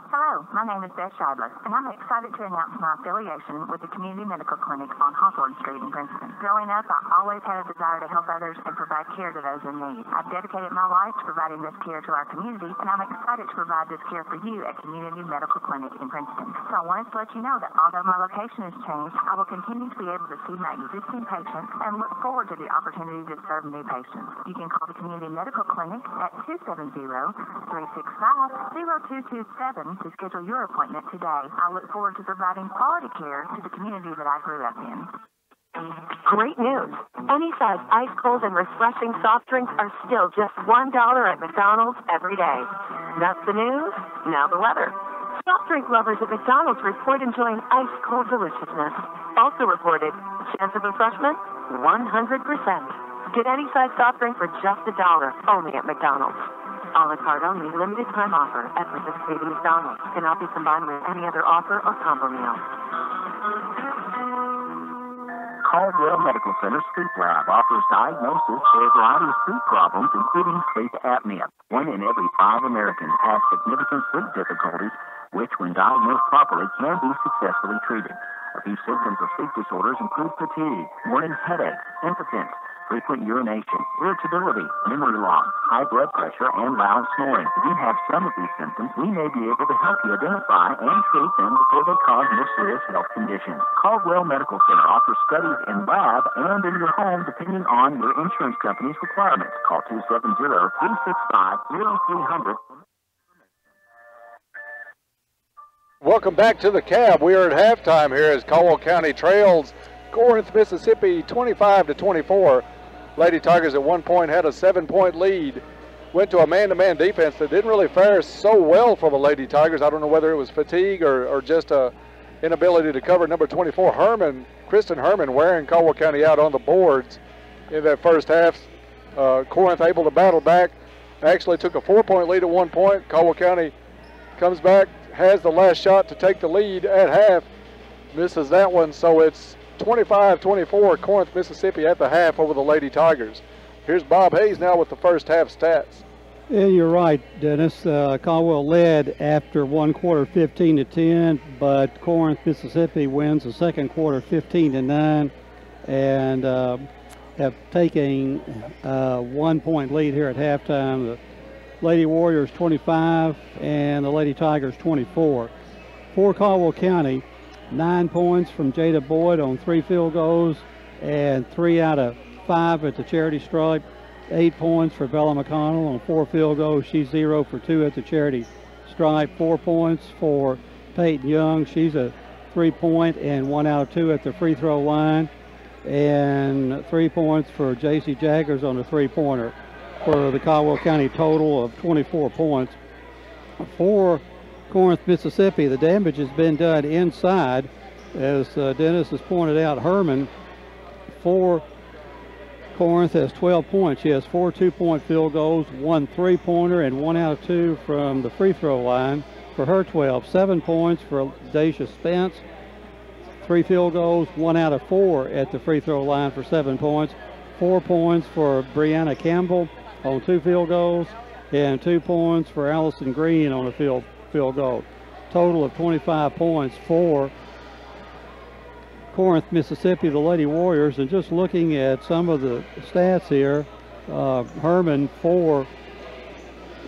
Hello, my name is Beth Scheidler, and I'm excited to announce my affiliation with the Community Medical Clinic on Hawthorne Street in Princeton. Growing up, I always had a desire to help others and provide care to those in need. I've dedicated my life to providing this care to our community, and I'm excited to provide this care for you at Community Medical Clinic in Princeton. So I wanted to let you know that although my location has changed, I will continue to be able to see my existing patients and look forward to the opportunity to serve new patients. You can call the Community Medical Clinic at 270-365-0227 to schedule your appointment today. I look forward to providing quality care to the community that I grew up in. Great news. Any size ice cold and refreshing soft drinks are still just $1 at McDonald's every day. That's the news. Now the weather. Soft drink lovers at McDonald's report enjoying ice cold deliciousness. Also reported, chance of refreshment, 100%. Get any size soft drink for just $1 only at McDonald's. A la carte only, limited time offer at participating McDonald's. Cannot be combined with any other offer or combo meal. Caldwell Medical Center Sleep Lab offers diagnosis for a variety of sleep problems, including sleep apnea. 1 in every 5 Americans have significant sleep difficulties, which, when diagnosed properly, can be successfully treated. A few symptoms of sleep disorders include fatigue, morning headaches, impotence, frequent urination, irritability, memory loss, high blood pressure, and loud snoring. If you have some of these symptoms, we may be able to help you identify and treat them before they cause more serious health conditions. Caldwell Medical Center offers studies in lab and in your home depending on your insurance company's requirements. Call 270-365-0300. Welcome back to the Cab. We are at halftime here as Caldwell County trails Corinth, Mississippi 25-24. Lady Tigers at one point had a 7-point lead. Went to a man-to-man defense that didn't really fare so well for the Lady Tigers. I don't know whether it was fatigue or just a inability to cover number 24, Herman, Kristen Herman, wearing Caldwell County out on the boards in that first half. Corinth able to battle back. Actually took a 4-point lead at one point. Caldwell County comes back, has the last shot to take the lead at half. misses that one, so it's 25-24 Corinth, Mississippi at the half over the Lady Tigers. Here's Bob Hayes now with the first half stats. Yeah, you're right, Dennis. Caldwell led after one quarter 15-10, but Corinth, Mississippi wins the second quarter 15-9 and have taken 1 point lead here at halftime. The Lady Warriors 25 and the Lady Tigers 24. For Caldwell County, 9 points from Jada Boyd on 3 field goals and 3 out of 5 at the charity stripe. 8 points for Bella McConnell on 4 field goals. She's 0 for 2 at the charity stripe. 4 points for Peyton Young. She's a 3-point and 1 out of 2 at the free throw line. And 3 points for J.C. Jaggers on the 3-pointer for the Caldwell County total of 24 points. For Corinth, Mississippi, the damage has been done inside. As Dennis has pointed out, Herman for Corinth has 12 points. She has 4 2-point field goals, 1 3-pointer, and 1 out of 2 from the free throw line for her 12. 7 points for Dacia Spence, 3 field goals, 1 out of 4 at the free throw line for 7 points. 4 points for Brianna Campbell on 2 field goals, and 2 points for Allison Green on a field goal. Total of 25 points for Corinth, Mississippi, the Lady Warriors. And just looking at some of the stats here, Herman for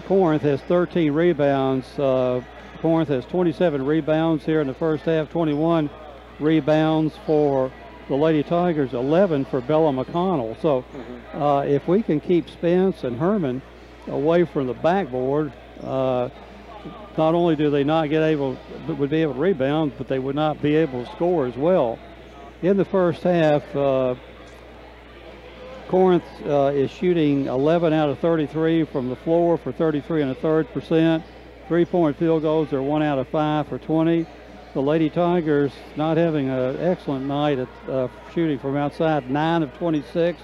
Corinth has 13 rebounds. Corinth has 27 rebounds here in the first half, 21 rebounds for the Lady Tigers, 11 for Bella McConnell. So if we can keep Spence and Herman away from the backboard, not only do they not would be able to rebound, but they would not be able to score as well. In the first half, Corinth is shooting 11 out of 33 from the floor for 33.33%. 3-point field goals are 1 out of 5 for 20. The Lady Tigers not having an excellent night at shooting from outside, 9 of 26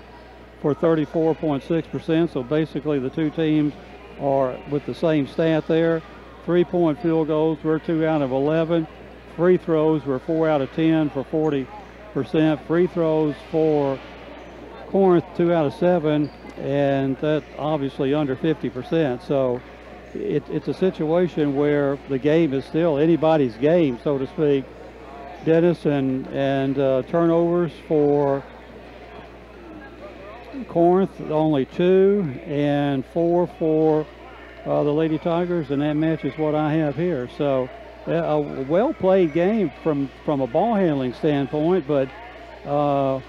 for 34.6%. So basically the two teams are with the same stat there. 3-point field goals were 2 out of 11. Free throws were 4 out of 10 for 40%. Free throws for Corinth 2 out of 7, and that obviously under 50%. So it's a situation where the game is still anybody's game, so to speak. Dennis, and turnovers for Corinth, only 2, and 4 for the Lady Tigers, and that matches what I have here. So a well-played game from a ball handling standpoint, but the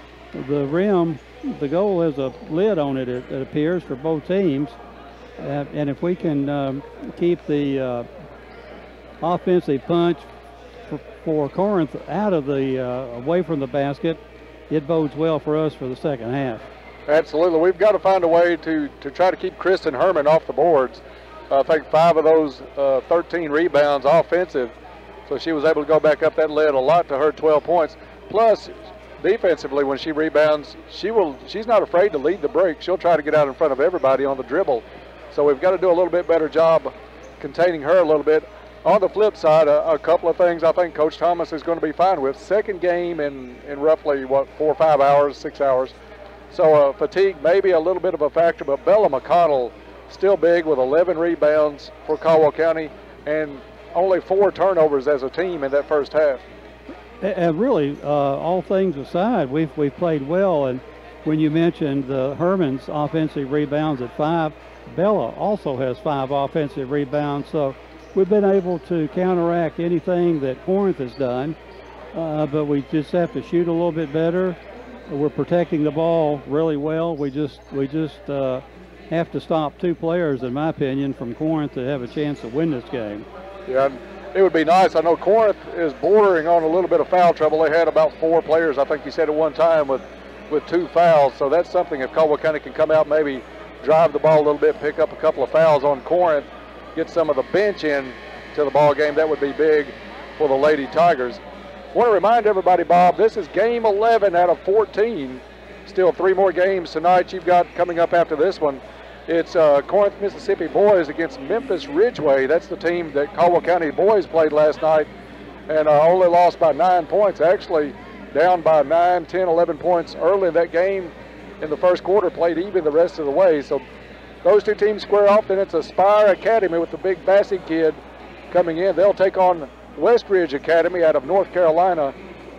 rim, the goal has a lid on it, it appears, for both teams. And if we can keep the offensive punch for Corinth out of the away from the basket, it bodes well for us for the second half. Absolutely. We've got to find a way to try to keep Kristen Herman off the boards. I think 5 of those 13 rebounds offensive, so she was able to go back up. That led a lot to her 12 points. Plus, defensively, when she rebounds, she's not afraid to lead the break. She'll try to get out in front of everybody on the dribble. So we've got to do a little bit better job containing her a little bit. On the flip side, a couple of things I think Coach Thomas is going to be fine with. Second game in roughly, 4 or 5 hours, 6 hours. So fatigue may be a little bit of a factor, but Bella McConnell still big with 11 rebounds for Caldwell County and only 4 turnovers as a team in that first half. And really, all things aside, we've played well. And when you mentioned Herman's offensive rebounds at 5, Bella also has 5 offensive rebounds. So we've been able to counteract anything that Corinth has done, but we just have to shoot a little bit better. We're protecting the ball really well. We just have to stop 2 players, in my opinion, from Corinth to have a chance to win this game. Yeah, it would be nice. I know Corinth is bordering on a little bit of foul trouble. They had about 4 players, I think you said at one time, with 2 fouls. So that's something if Caldwell County can come out, maybe drive the ball a little bit, pick up a couple of fouls on Corinth, get some of the bench in to the ball game, that would be big for the Lady Tigers. I want to remind everybody, Bob, this is game 11 out of 14. Still 3 more games tonight you've got coming up after this one. It's Corinth, Mississippi boys against Memphis Ridgeway. That's the team that Caldwell County boys played last night and only lost by 9 points. Actually, down by 9, 10, 11 points early in that game in the first quarter, played even the rest of the way. So those two teams square off. Then it's Aspire Academy with the big Bassett kid coming in. They'll take on Westridge Academy out of North Carolina.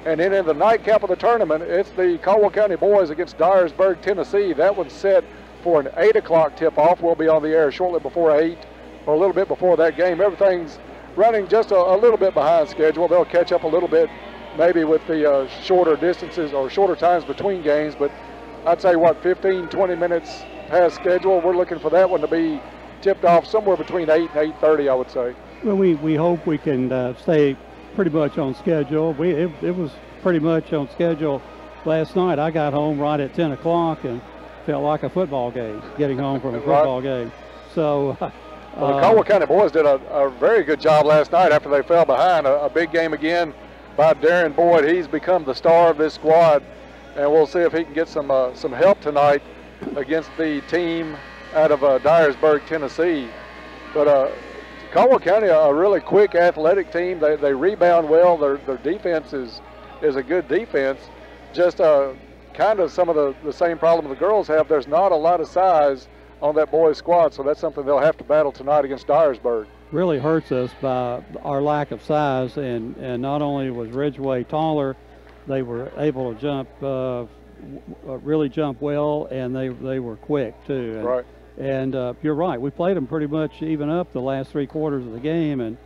And then in the nightcap of the tournament, it's the Caldwell County boys against Dyersburg, Tennessee. That one's set for an 8 o'clock tip-off. We'll be on the air shortly before 8, or a little bit before that game. Everything's running just a little bit behind schedule. They'll catch up a little bit maybe with the shorter distances or shorter times between games, but I'd say, 15, 20 minutes past schedule. We're looking for that one to be tipped off somewhere between 8 and 8:30, I would say. Well, we hope we can stay pretty much on schedule. It was pretty much on schedule last night. I got home right at 10 o'clock and felt like a football game, getting home from a football game. So well, the Caldwell County boys did a very good job last night after they fell behind. A big game again by Darren Boyd. He's become the star of this squad, and we'll see if he can get some help tonight against the team out of Dyersburg, Tennessee. But Caldwell County, a really quick, athletic team. They rebound well. Their defense is a good defense. Just kind of some of the same problem the girls have. There's not a lot of size on that boys squad, so that's something they'll have to battle tonight against Dyersburg. Really hurts us by our lack of size, and not only was Ridgeway taller, they were able to jump, really jump well, and they were quick too. And, right. And you're right, we played them pretty much even up the last 3 quarters of the game,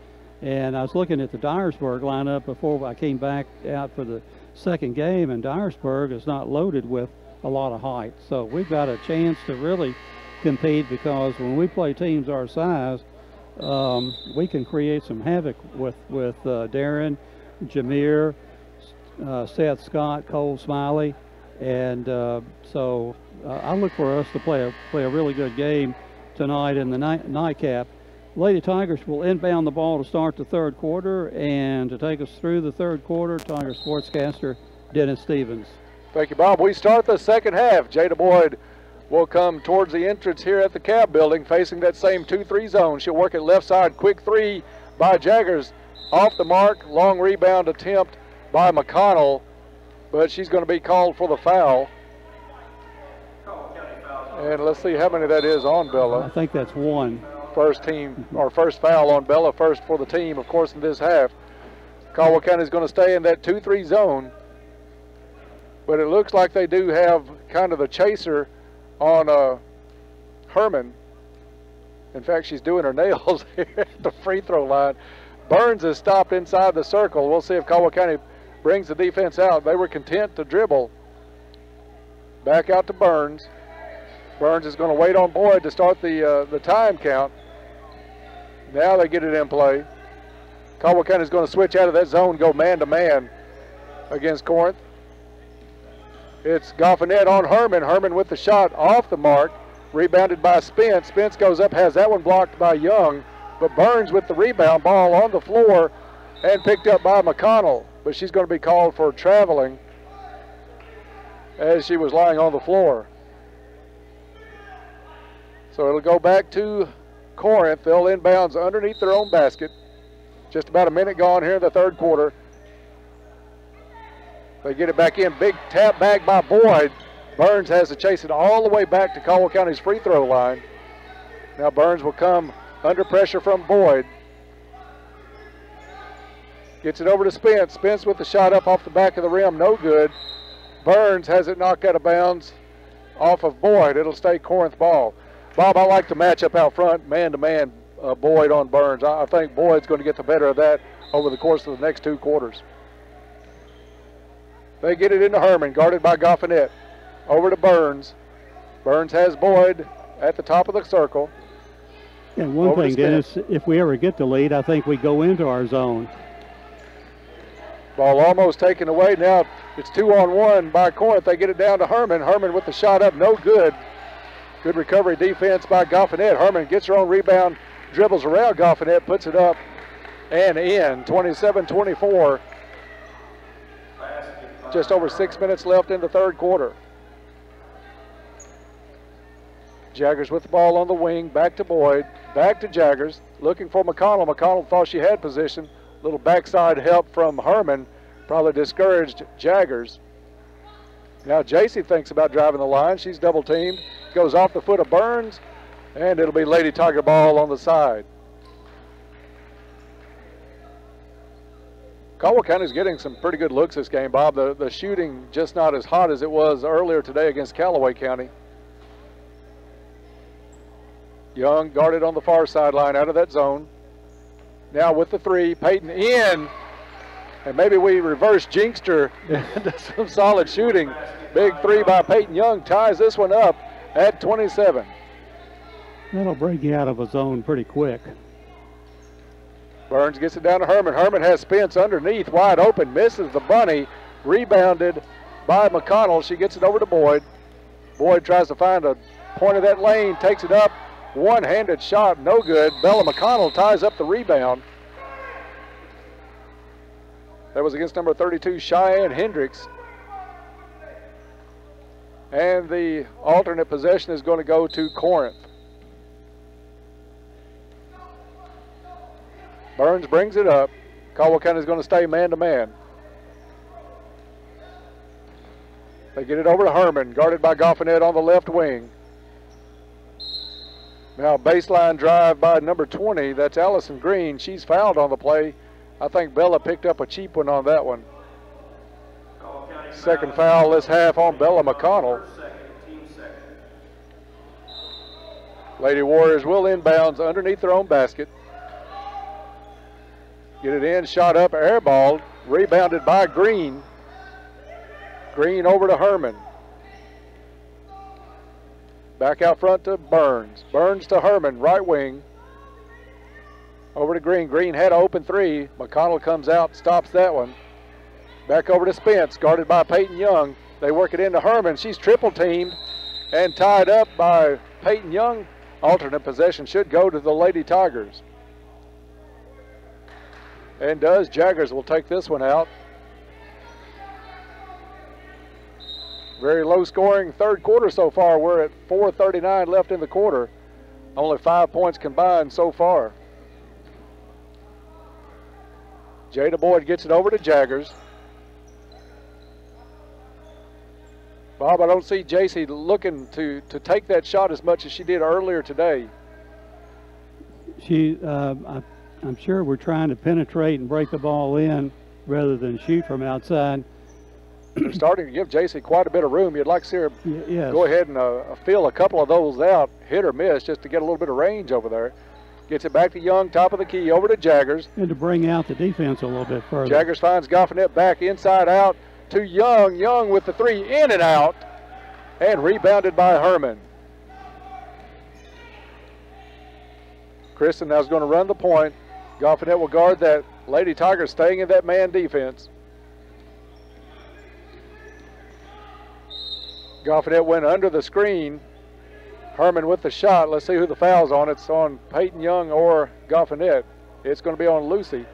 and I was looking at the Dyersburg lineup before I came back out for the second game, and Dyersburg is not loaded with a lot of height. So we've got a chance to really compete, because when we play teams our size, we can create some havoc with Darren, Jameer, Seth Scott, Cole Smiley, and so I look for us to play a really good game tonight in the nightcap. Lady Tigers will inbound the ball to start the third quarter, and to take us through the third quarter, Tiger sportscaster Dennis Stevens. Thank you, Bob. We start the second half. Jada Boyd will come towards the entrance here at the Cab building, facing that same 2-3 zone. She'll work it left side. Quick three by Jaggers. Off the mark. Long rebound attempt by McConnell, but she's going to be called for the foul. And let's see how many that is on Bella. I think that's one. First team, or first foul on Bella, first for the team, of course, in this half. Caldwell County is going to stay in that 2-3 zone, but it looks like they do have kind of the chaser on Herman. In fact, she's doing her nails here at the free throw line. Burns is stopped inside the circle. We'll see if Caldwell County brings the defense out. They were content to dribble. Back out to Burns. Burns is going to wait on Boyd to start the time count. Now they get it in play. Caldwell County is going to switch out of that zone, go man-to-man against Corinth. It's Goffinette on Herman. Herman with the shot off the mark. Rebounded by Spence. Spence goes up, has that one blocked by Young. But Burns with the rebound, ball on the floor and picked up by McConnell. But she's going to be called for traveling as she was lying on the floor. So it'll go back to Corinth. They'll inbounds underneath their own basket. Just about a minute gone here in the third quarter. They get it back in. Big tap back by Boyd. Burns has to chase it all the way back to Caldwell County's free throw line. Now Burns will come under pressure from Boyd. Gets it over to Spence. Spence with the shot up off the back of the rim. No good. Burns has it knocked out of bounds off of Boyd. It'll stay Corinth ball. Bob, I like the matchup out front, man-to-man, Boyd on Burns. I think Boyd's going to get the better of that over the course of the next 2 quarters. They get it into Herman, guarded by Goffinette. Over to Burns. Burns has Boyd at the top of the circle. And one thing, Dennis, if we ever get the lead, I think we go into our zone. Ball almost taken away. Now it's 2-on-1 by Corinth. They get it down to Herman. Herman with the shot up, no good. Good recovery defense by Goffinette. Herman gets her own rebound, dribbles around Goffinette, puts it up and in. 27-24. Just over 6 minutes left in the third quarter. Jaggers with the ball on the wing, back to Boyd, back to Jaggers, looking for McConnell. McConnell thought she had position, Little backside help from Herman probably discouraged Jaggers. Now JC thinks about driving the line. She's double teamed. Goes off the foot of Burns, and it'll be Lady Tiger ball on the side. Caldwell County's getting some pretty good looks this game, Bob. The shooting just not as hot as it was earlier today against Callaway County. Young guarded on the far sideline out of that zone. Now with the three, Peyton in. And maybe we reverse Jinkster into some solid shooting. Big three by Peyton Young ties this one up at 27. That'll break you out of a zone pretty quick. Burns gets it down to Herman. Herman has Spence underneath, wide open, misses the bunny. Rebounded by McConnell. She gets it over to Boyd. Boyd tries to find a point of that lane, takes it up. One-handed shot, no good. Bella McConnell ties up the rebound. That was against number 32, Cheyenne Hendricks. And the alternate possession is going to go to Corinth. Burns brings it up. Caldwell County is going to stay man-to-man. They get it over to Herman, guarded by Goffinet on the left wing. Now baseline drive by number 20. That's Allison Green. She's fouled on the play. I think Bella picked up a cheap one on that one. Second foul this half on Bella McConnell. Lady Warriors will inbounds underneath their own basket. Get it in, shot up, airballed, rebounded by Green. Green over to Herman. Back out front to Burns. Burns to Herman, right wing. Over to Green. Green had an open three. McConnell comes out, stops that one. Back over to Spence, guarded by Peyton Young. They work it into Herman. She's triple teamed and tied up by Peyton Young. Alternate possession should go to the Lady Tigers. And does. Jaggers will take this one out. Very low scoring third quarter so far. We're at 4:39 left in the quarter. Only 5 points combined so far. Jada Boyd gets it over to Jaggers. Bob, I don't see JC looking to take that shot as much as she did earlier today. I'm sure we're trying to penetrate and break the ball in rather than shoot from outside. They're starting to give JC quite a bit of room. You'd like to see her go ahead and fill a couple of those out, hit or miss, just to get a little bit of range over there. Gets it back to Young, top of the key, over to Jaggers. And to bring out the defense a little bit further. Jaggers finds Goffinet back inside out to Young. Young with the three, in and out, and rebounded by Herman. Kristen now is going to run the point. Goffinet will guard that. Lady Tigers staying in that man defense. Goffinet went under the screen. Herman with the shot. Let's see who the foul's on. It's on Peyton Young or Goffinet. It's going to be on Lucy.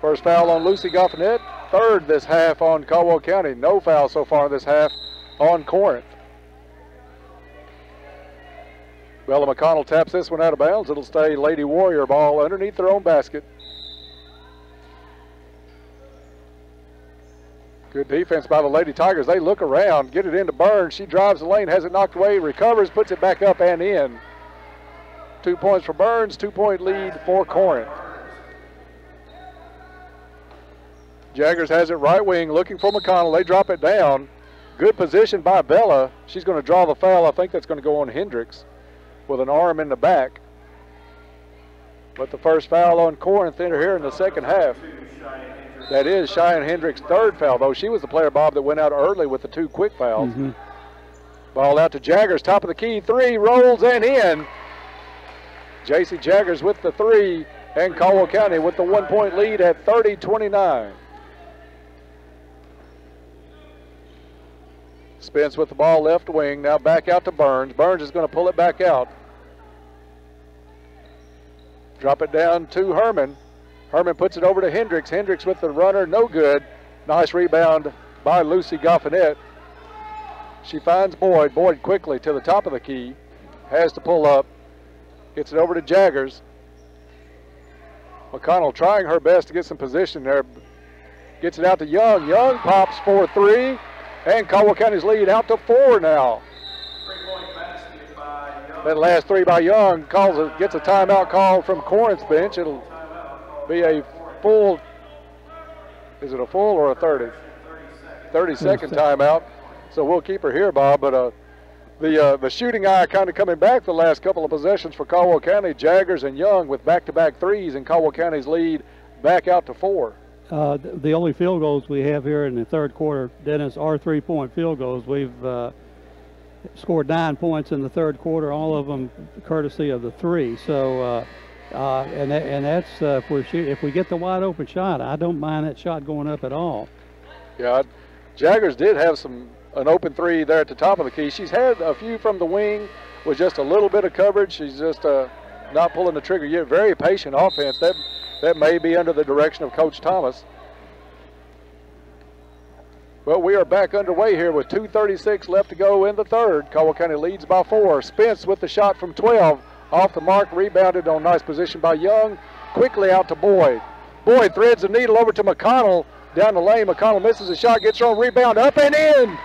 First foul on Lucy Goffinet. Third this half on Caldwell County. No foul so far this half on Corinth. Bella McConnell taps this one out of bounds. It'll stay Lady Warrior ball underneath their own basket. Good defense by the Lady Tigers. They look around, get it into Burns. She drives the lane, has it knocked away, recovers, puts it back up and in. 2 points for Burns, 2-point lead for Corinth. Jaggers has it right wing, looking for McConnell. They drop it down. Good position by Bella. She's going to draw the foul. I think that's going to go on Hendricks with an arm in the back. But the first foul on Corinth enter here in the second half. That is Cheyenne Hendricks' third foul, though. She was the player, Bob, that went out early with the 2 quick fouls. Ball out to Jaggers, top of the key, three, rolls and in. JC Jaggers with the three, and Caldwell County with the 1-point lead at 30-29. Spence with the ball left wing, now back out to Burns. Burns is going to pull it back out. Drop it down to Herman. Herman puts it over to Hendricks. Hendricks with the runner, no good. Nice rebound by Lucy Goffinet. She finds Boyd. Boyd quickly to the top of the key. Has to pull up. Gets it over to Jaggers. McConnell trying her best to get some position there. Gets it out to Young. Young pops for 3. And Caldwell County's lead out to 4 now. That last 3 by Young gets a timeout call from Corinth's bench. It'll be a full, is it a full or a 30? 30-second timeout. So we'll keep her here, Bob. But the shooting eye kind of coming back the last couple of possessions for Caldwell County. Jaggers and Young with back-to-back threes, and Caldwell County's lead back out to 4. The only field goals we have here in the third quarter, Dennis, are 3-point field goals. We've scored 9 points in the third quarter, all of them courtesy of the 3. So, and that's if we get the wide open shot, I don't mind that shot going up at all. Yeah, Jaggers did have an open 3 there at the top of the key. She's had a few from the wing with just a little bit of coverage. She's just not pulling the trigger yet. Very patient offense. That may be under the direction of Coach Thomas. But we are back underway here with 2:36 left to go in the third. Caldwell County leads by 4. Spence with the shot from 12. Off the mark, rebounded on nice position by Young. Quickly out to Boyd. Boyd threads the needle over to McConnell. Down the lane, McConnell misses a shot, gets her own rebound, up and in.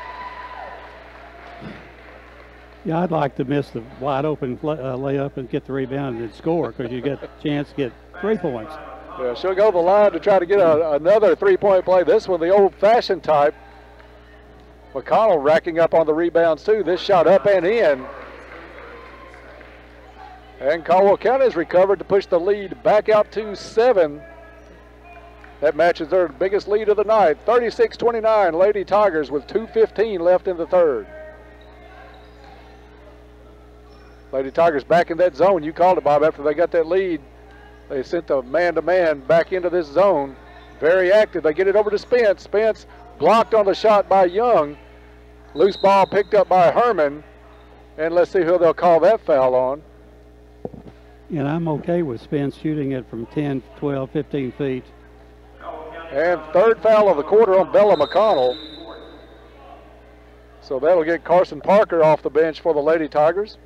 Yeah, I'd like to miss the wide open layup and get the rebound and score, because you get a chance to get 3 points. Yeah, she'll go to the line to try to get another 3-point play. This one, the old-fashioned type. McConnell racking up on the rebounds, too. This shot up and in. And Caldwell County has recovered to push the lead back out to 7. That matches their biggest lead of the night. 36-29, Lady Tigers with 2:15 left in the third. Lady Tigers back in that zone. You called it, Bob, after they got that lead. They sent the man-to-man back into this zone. Very active. They get it over to Spence. Spence blocked on the shot by Young. Loose ball picked up by Herman. And let's see who they'll call that foul on. And I'm okay with Spence shooting it from 10, 12, 15 feet. And third foul of the quarter on Bella McConnell. So that'll get Carson Parker off the bench for the Lady Tigers.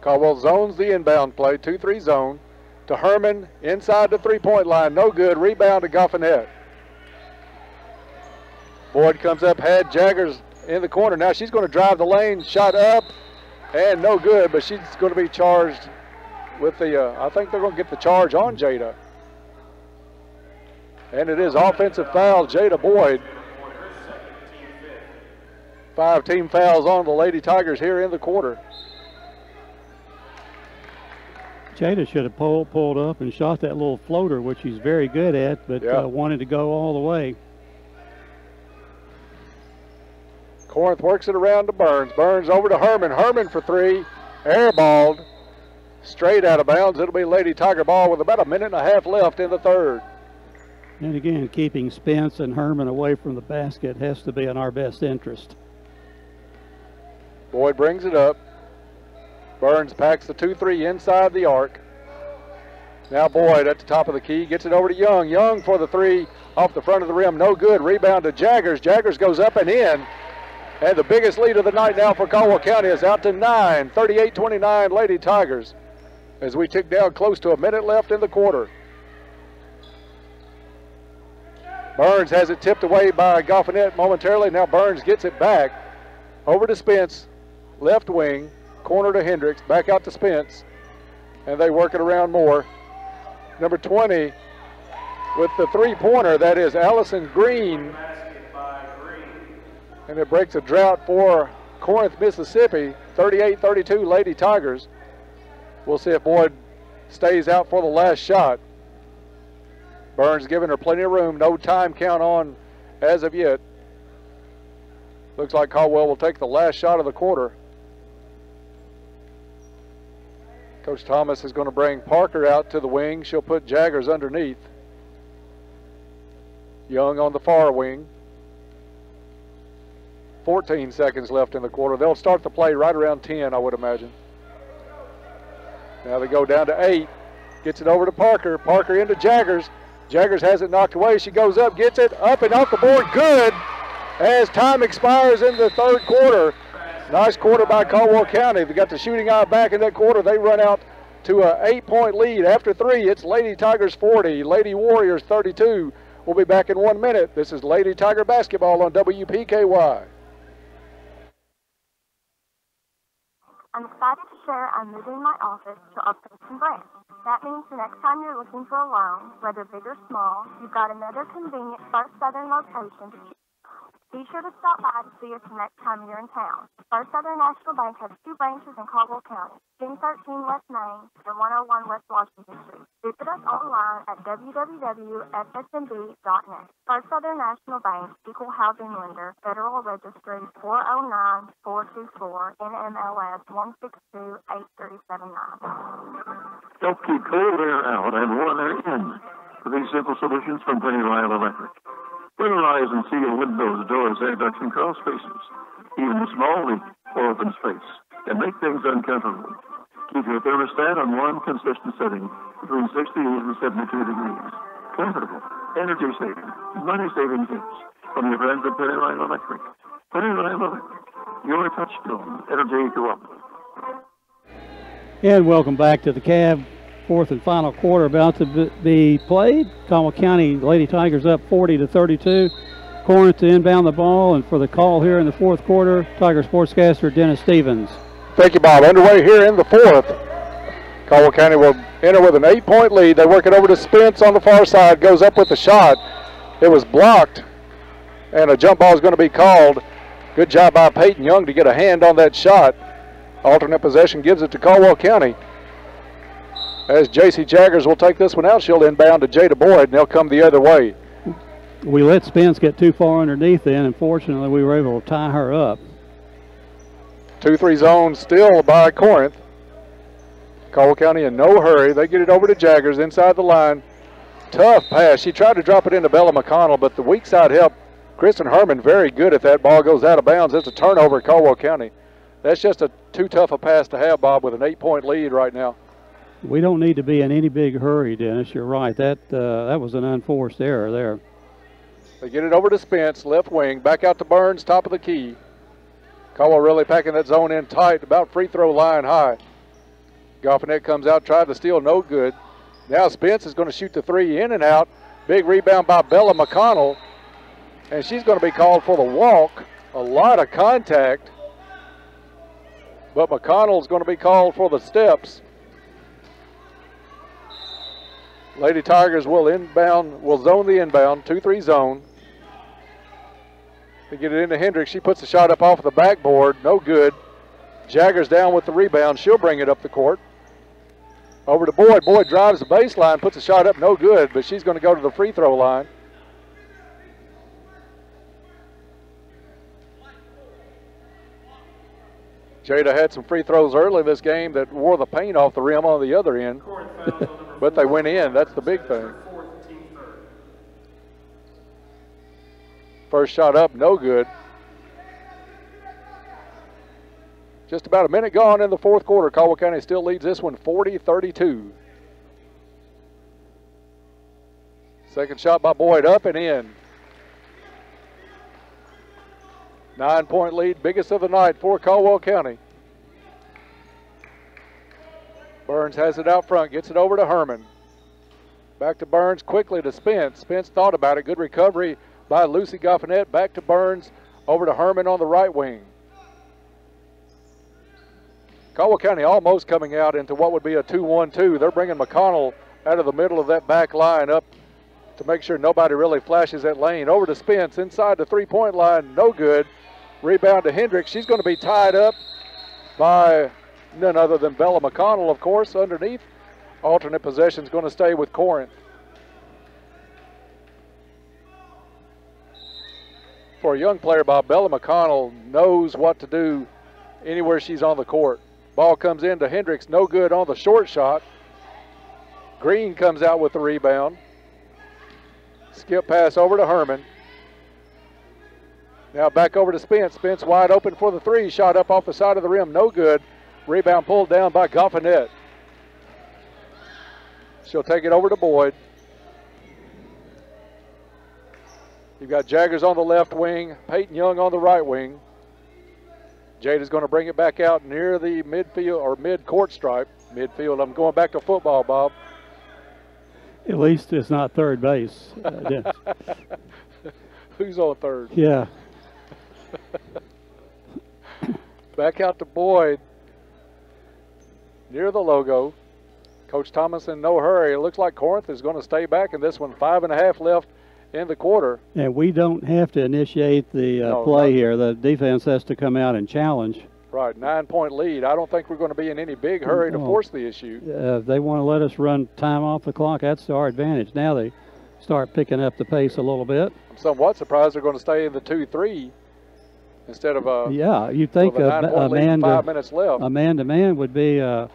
Caldwell zones the inbound play, 2-3 zone. To Herman, inside the three-point line, no good. Rebound to Goffinette. Boyd comes up, had Jaggers in the corner. Now she's going to drive the lane, shot up, and no good, but she's going to be charged with the, I think they're going to get the charge on Jada. And it is offensive foul, Jada Boyd. 5 team fouls on the Lady Tigers here in the quarter. Jada should have pulled up and shot that little floater, which he's very good at, but wanted to go all the way. Corinth works it around to Burns. Burns over to Herman. Herman for 3. Airballed. Straight out of bounds. It'll be Lady Tiger ball with about a minute and a half left in the third. And again, keeping Spence and Herman away from the basket has to be in our best interest. Boyd brings it up. Burns packs the 2-3 inside the arc. Now Boyd at the top of the key. Gets it over to Young. Young for the 3 off the front of the rim. No good. Rebound to Jaggers. Jaggers goes up and in. And the biggest lead of the night now for Caldwell County is out to 9. 38-29 Lady Tigers. As we tick down close to a minute left in the quarter. Burns has it tipped away by Goffinette momentarily. Now Burns gets it back. Over to Spence. Left wing. Corner to Hendricks. Back out to Spence. And they work it around more. Number 20 with the three-pointer. That is Allison Green. And it breaks a drought for Corinth, Mississippi. 38-32 Lady Tigers. We'll see if Boyd stays out for the last shot. Burns giving her plenty of room. No time count on as of yet. Looks like Caldwell will take the last shot of the quarter. Coach Thomas is going to bring Parker out to the wing. She'll put Jaggers underneath. Young on the far wing. 14 seconds left in the quarter. They'll start the play right around 10, I would imagine. Now they go down to 8. Gets it over to Parker. Parker into Jaggers. Jaggers has it knocked away. She goes up, gets it up and off the board. Good. As time expires in the third quarter. Nice quarter by Caldwell County. They got the shooting eye back in that quarter. They run out to an 8-point lead. After 3, it's Lady Tigers 40, Lady Warriors 32. We'll be back in 1 minute. This is Lady Tiger basketball on WPKY. I'm excited to share I'm moving my office to our Princeton branch. That means the next time you're looking for a loan, whether big or small, you've got another convenient First Southern location to choose. Be sure to stop by to see us the next time you're in town. First Southern National Bank has 2 branches in Caldwell County, 1013 West Main and 101 West Washington Street. Visit us online at www.fsmb.net. First Southern National Bank, Equal Housing Lender, Federal Registry 409-424, NMLS 162-8379. Help keep cold air out and warm air in with these simple solutions from Penny Lyle Electric. Winterize and seal windows, doors, air ducts, and crawl spaces. Even a small leak or open space can make things uncomfortable. Keep your thermostat on one consistent setting between 68 and 72 degrees. Comfortable, energy-saving, money-saving tips from your friends at Penny Lyle Electric. Penny Lyle Electric, your touchstone energy cooperative. And welcome back to the Cab. 4th and final quarter about to be played. Caldwell County Lady Tigers up 40-32. Corinth to inbound the ball, and for the call here in the 4th quarter, Tiger sportscaster Dennis Stevens. Thank you, Bob. Underway here in the 4th. Caldwell County will enter with an 8-point lead. They work it over to Spence on the far side, goes up with the shot. It was blocked, and a jump ball is going to be called. Good job by Peyton Young to get a hand on that shot. Alternate possession gives it to Caldwell County. As J.C. Jaggers will take this one out, she'll inbound to Jada Boyd, and they'll come the other way. We let Spence get too far underneath then, and fortunately we were able to tie her up. 2-3 zone still by Corinth. Caldwell County in no hurry. They get it over to Jaggers inside the line. Tough pass. She tried to drop it into Bella McConnell, but the weak side help. Kristen Herman very good at that. Ball goes out of bounds. It's a turnover at Caldwell County. That's just too tough a pass to have, Bob, with an 8-point lead right now. We don't need to be in any big hurry, Dennis. You're right. That was an unforced error there. They get it over to Spence, left wing. Back out to Burns, top of the key. Caldwell really packing that zone in tight, about free throw line high. Goffinette comes out, tried to steal, no good. Now Spence is going to shoot the 3 in and out. Big rebound by Bella McConnell. And she's going to be called for the walk. A lot of contact. But McConnell's going to be called for the steps. Lady Tigers will zone the inbound, 2-3 zone. They get it into Hendricks. She puts the shot up off the backboard, no good. Jaggers down with the rebound. She'll bring it up the court. Over to Boyd. Boyd drives the baseline, puts the shot up, no good, but she's going to go to the free throw line. Jada had some free throws early this game that wore the paint off the rim on the other end. But they went in. That's the big thing. First shot up, no good. Just about a minute gone in the 4th quarter. Caldwell County still leads this one 40-32. Second shot by Boyd, up and in. 9-point lead, biggest of the night for Caldwell County. Burns has it out front, gets it over to Herman. Back to Burns, quickly to Spence. Spence thought about it. Good recovery by Lucy Goffinette. Back to Burns, over to Herman on the right wing. Caldwell County almost coming out into what would be a 2-1-2. They're bringing McConnell out of the middle of that back line up to make sure nobody really flashes that lane. Over to Spence, inside the 3-point line, no good. Rebound to Hendricks. She's going to be tied up by none other than Bella McConnell, of course, underneath. Alternate possession is going to stay with Corinth. For a young player, Bob, Bella McConnell knows what to do anywhere she's on the court. Ball comes in to Hendricks, no good on the short shot. Green comes out with the rebound. Skip pass over to Herman. Now back over to Spence. Spence wide open for the 3. Shot up off the side of the rim, no good. Rebound pulled down by Goffinette. She'll take it over to Boyd. You've got Jaggers on the left wing, Peyton Young on the right wing. Jada's going to bring it back out near the midfield or mid-court stripe. Midfield, I'm going back to football, Bob. At least it's not third base. Who's on third? Yeah. Back out to Boyd near the logo. Coach Thomas in no hurry. It looks like Corinth is going to stay back in this one. 5.5 left in the quarter. And we don't have to initiate the play here. The defense has to come out and challenge. Right, 9-point lead. I don't think we're going to be in any big hurry to force the issue. They want to let us run time off the clock. That's our advantage. Now they start picking up the pace a little bit. I'm somewhat surprised they're going to stay in the 2-3 instead of yeah, you'd think a man 5 minutes left. A man-to-man would be the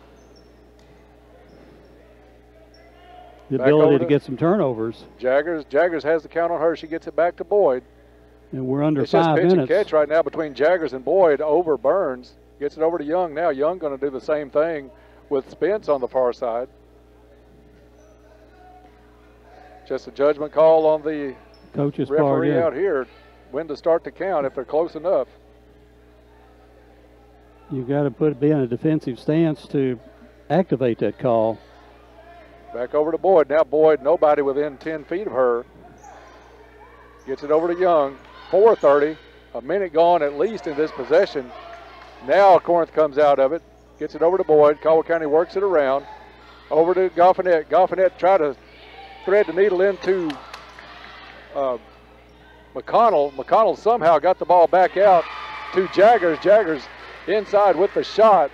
ability to get some turnovers. Jaggers has the count on her. She gets it back to Boyd. And we're under 5 minutes. It's just pitch and catch right now between Jaggers and Boyd over Burns. Gets it over to Young now. Young going to do the same thing with Spence on the far side. Just a judgment call on the coach's referee part, out here. When to start the count if they're close enough. You've got to be in a defensive stance to activate that call. Back over to Boyd. Now Boyd, nobody within 10 feet of her. Gets it over to Young. 4:30. A minute gone at least in this possession. Now Corinth comes out of it. Gets it over to Boyd. Caldwell County works it around. Over to Goffinette. Goffinette tried to thread the needle into McConnell. McConnell somehow got the ball back out to Jaggers. Jaggers inside with the shot.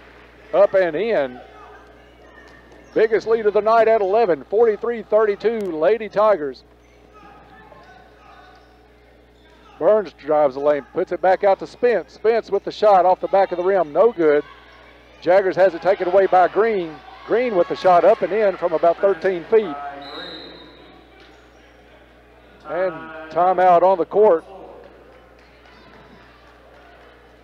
Up and in. Biggest lead of the night at 11. 43-32, Lady Tigers. Burns drives the lane, puts it back out to Spence. Spence with the shot off the back of the rim, no good. Jaggers has it taken away by Green. Green with the shot up and in from about 13 feet. And timeout on the court.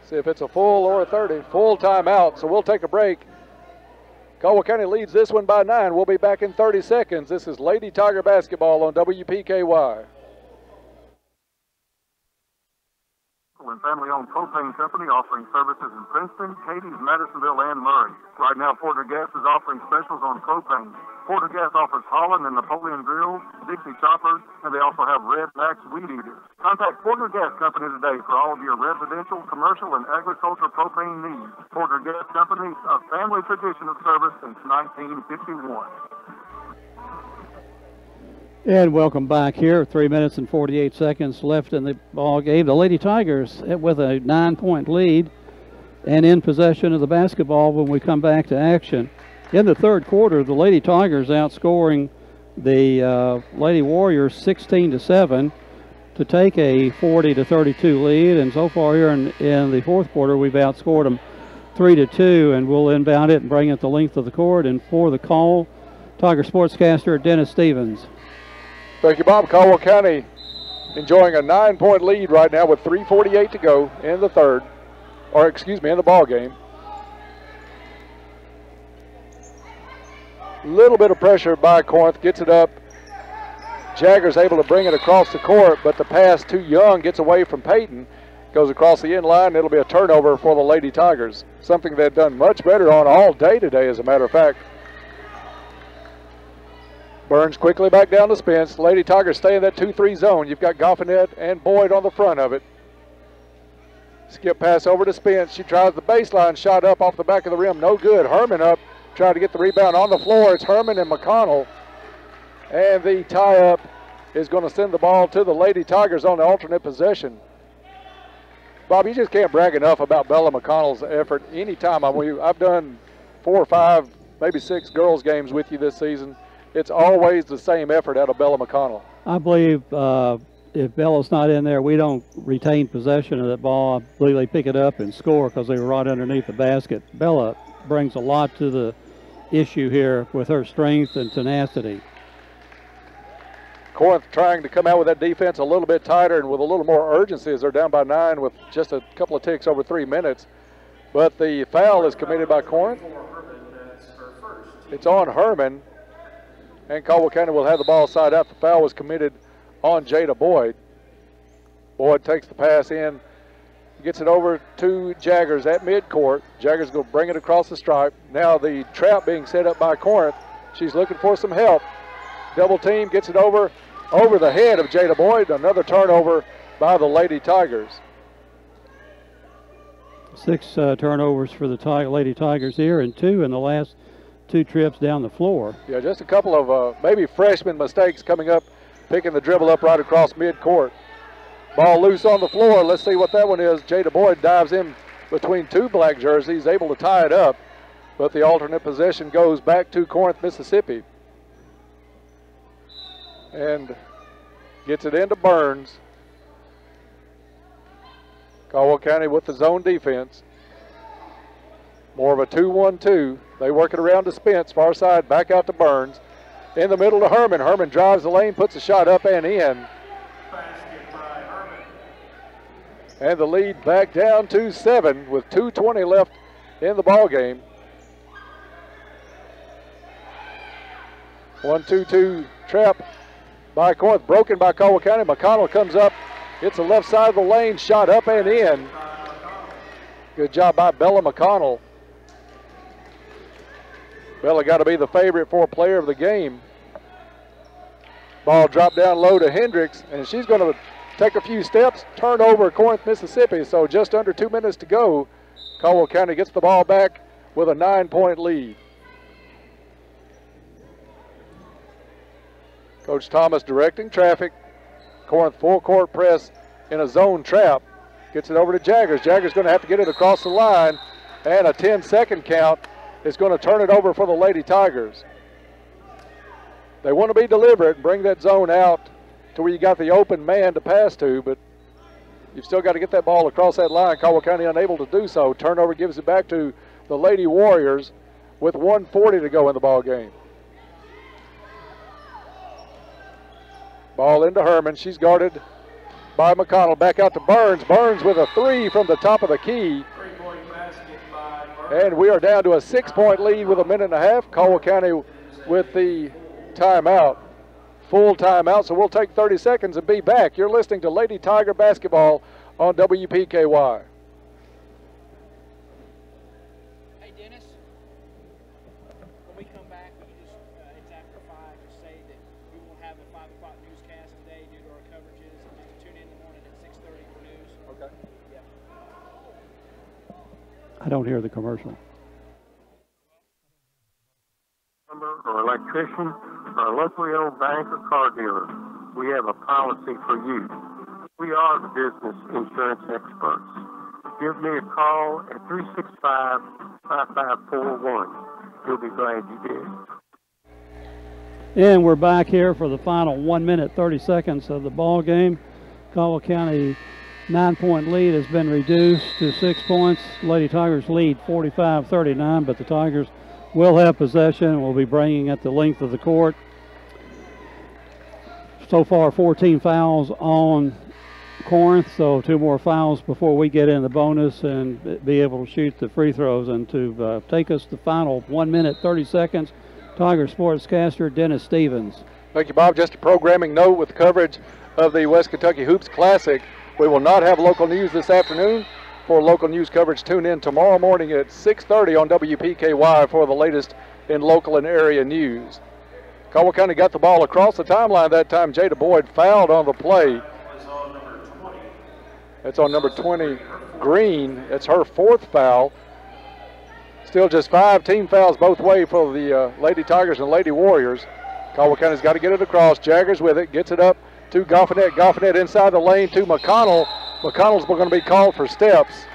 See if it's a full or a 30. Full timeout, so we'll take a break. Caldwell County leads this one by 9. We'll be back in 30 seconds. This is Lady Tiger basketball on WPKY. And family-owned propane company offering services in Princeton, Cadiz, Madisonville, and Murray. Right now, Porter Gas is offering specials on propane. Porter Gas offers Holland and Napoleon grills, Dixie choppers, and they also have Red Max weed eaters. Contact Porter Gas Company today for all of your residential, commercial, and agricultural propane needs. Porter Gas Company, a family tradition of service since 1951. And welcome back here. 3 minutes and 48 seconds left in the ball game. The Lady Tigers with a 9-point lead and in possession of the basketball when we come back to action. In the third quarter, the Lady Tigers outscoring the Lady Warriors 16-7 to take a 40-32 lead. And so far here in the fourth quarter, we've outscored them 3-2, and we'll inbound it and bring it the length of the court. And for the call, Tiger sportscaster Dennis Stevens. Thank you, Bob. Caldwell County enjoying a 9-point lead right now with 3:48 to go in the third, or excuse me, in the ball game. Little bit of pressure by Corinth, gets it up. Jaggers able to bring it across the court, but the pass to Young gets away from Peyton, goes across the end line. It'll be a turnover for the Lady Tigers, something they've done much better on all day today, as a matter of fact. Burns quickly back down to Spence. Lady Tigers stay in that 2-3 zone. You've got Goffinette and Boyd on the front of it. Skip pass over to Spence. She tries the baseline shot up off the back of the rim. No good. Herman up, trying to get the rebound on the floor. It's Herman and McConnell. And the tie-up is going to send the ball to the Lady Tigers on the alternate possession. Bob, you just can't brag enough about Bella McConnell's effort. Anytime I've done 4 or 5, maybe 6 girls games with you this season, it's always the same effort out of Bella McConnell. I believe if Bella's not in there, we don't retain possession of that ball. I believe they pick it up and score because they were right underneath the basket. Bella brings a lot to the issue here with her strength and tenacity. Corinth trying to come out with that defense a little bit tighter and with a little more urgency as they're down by 9 with just a couple of ticks over 3 minutes. But the foul is committed by Corinth. It's on Herman. And Caldwell County will have the ball side out. The foul was committed on Jada Boyd. Boyd takes the pass in Gets it over to Jaggers at midcourt. Jaggers going to bring it across the stripe. Now the trap being set up by Corinth. She's looking for some help. Double team, gets it over the head of Jada Boyd. Another turnover by the Lady Tigers. 6 turnovers for the Lady Tigers here, and 2 in the last 2 trips down the floor. Yeah, just a couple of maybe freshman mistakes coming up, picking the dribble up right across midcourt. Ball loose on the floor. Let's see what that one is. Jada Boyd dives in between 2 black jerseys, able to tie it up, but the alternate possession goes back to Corinth, Mississippi. And gets it into Burns. Caldwell County with the zone defense. More of a 2-1-2. They work it around to Spence, far side, back out to Burns. In the middle to Herman. Herman drives the lane, puts a shot up and in. And the lead back down to 7 with 2:20 left in the ball game. 1-2-2 trap by Corinth, broken by Caldwell County. McConnell comes up, hits the left side of the lane, shot up and in. Good job by Bella McConnell. Bella got to be the favorite for player of the game. Ball dropped down low to Hendricks, and she's going to take a few steps, turn over Corinth, Mississippi. So just under 2 minutes to go. Caldwell County gets the ball back with a 9-point lead. Coach Thomas directing traffic. Corinth full court press in a zone trap. Gets it over to Jaggers. Jaggers going to have to get it across the line, and a 10-second count is going to turn it over for the Lady Tigers. They want to be deliberate and bring that zone out to where you got the open man to pass to, but you've still got to get that ball across that line. Caldwell County unable to do so. Turnover gives it back to the Lady Warriors with 1:40 to go in the ball game. Ball into Herman. She's guarded by McConnell. Back out to Burns. Burns with a 3 from the top of the key. And we are down to a 6-point lead with a minute and a half. Caldwell County with the timeout. Full timeout, so we'll take 30 seconds and be back. You're listening to Lady Tiger Basketball on WPKY. Hey, Dennis, when we come back, we can just, it's after 5, just say that we will have a 5 o'clock newscast today due to our coverages, and just tune in the morning at 6:30 for news. Okay. Yeah. I don't hear the commercial. Or electrician, or locally owned bank or car dealer, we have a policy for you. We are the business insurance experts. Give me a call at 365-5541. You'll be glad you did. And we're back here for the final 1 minute 30 seconds of the ball game. Caldwell County 9-point lead has been reduced to 6 points. Lady Tigers lead 45-39, but the Tigers will have possession and will be bringing at the length of the court. So far 14 fouls on Corinth, so 2 more fouls before we get in the bonus and be able to shoot the free throws. And to take us the final 1 minute 30 seconds, Tiger sportscaster Dennis Stevens. Thank you, Bob. Just a programming note with coverage of the West Kentucky Hoops Classic. We will not have local news this afternoon. For local news coverage, tune in tomorrow morning at 6:30 on WPKY for the latest in local and area news. Caldwell County got the ball across the timeline that time. Jada Boyd fouled on the play. That's on number 20, Green. It's her 4th foul. Still just 5 team fouls both ways for the Lady Tigers and Lady Warriors. Caldwell County's got to get it across. Jaggers with it, gets it up to Goffinet. Goffinet inside the lane to McConnell. McConnell's going to be called for steps.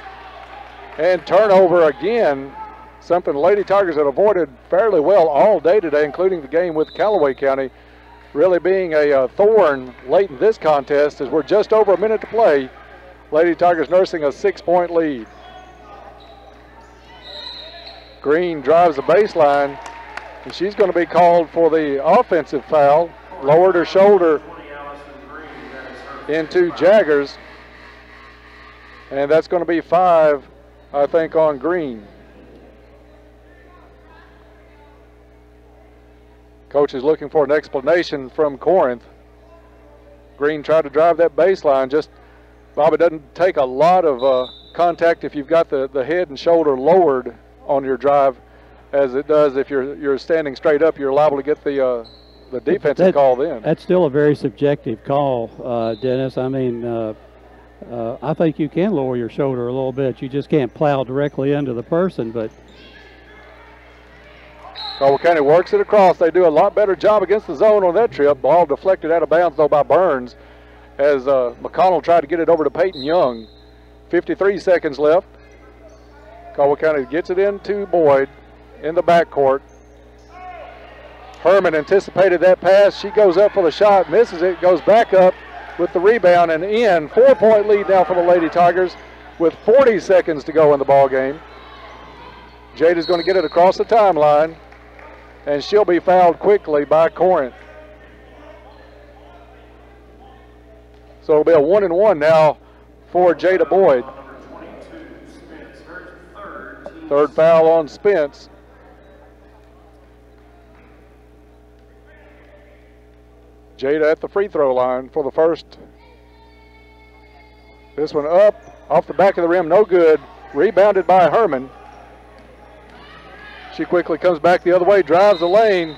And turnover again, something Lady Tigers had avoided fairly well all day today, including the game with Callaway County. Really being a thorn late in this contest as we're just over a minute to play. Lady Tigers nursing a 6-point lead. Green drives the baseline, and she's going to be called for the offensive foul. Lowered her shoulder into Jaggers. And that's going to be 5, I think, on Green. Coach is looking for an explanation from Corinth. Green tried to drive that baseline just Bob, it doesn't take a lot of contact if you've got the head and shoulder lowered on your drive, as it does if you're standing straight up. You're liable to get the defensive call then. That's still a very subjective call, Dennis. I mean, I think you can lower your shoulder a little bit. You just can't plow directly into the person, but Caldwell County works it across. They do a lot better job against the zone on that trip. Ball deflected out of bounds, though, by Burns as McConnell tried to get it over to Peyton Young. 53 seconds left. Caldwell County gets it into Boyd in the backcourt. Herman anticipated that pass. She goes up for the shot, misses it, goes back up with the rebound and in. 4-point lead now for the Lady Tigers with 40 seconds to go in the ball game. Jade is going to get it across the timeline, and she'll be fouled quickly by Corinth. So it'll be a 1-and-1 now for Jada Boyd. Third foul on Spence. Jada at the free throw line for the first. This one up, off the back of the rim, no good. Rebounded by Herman. She quickly comes back the other way, drives the lane,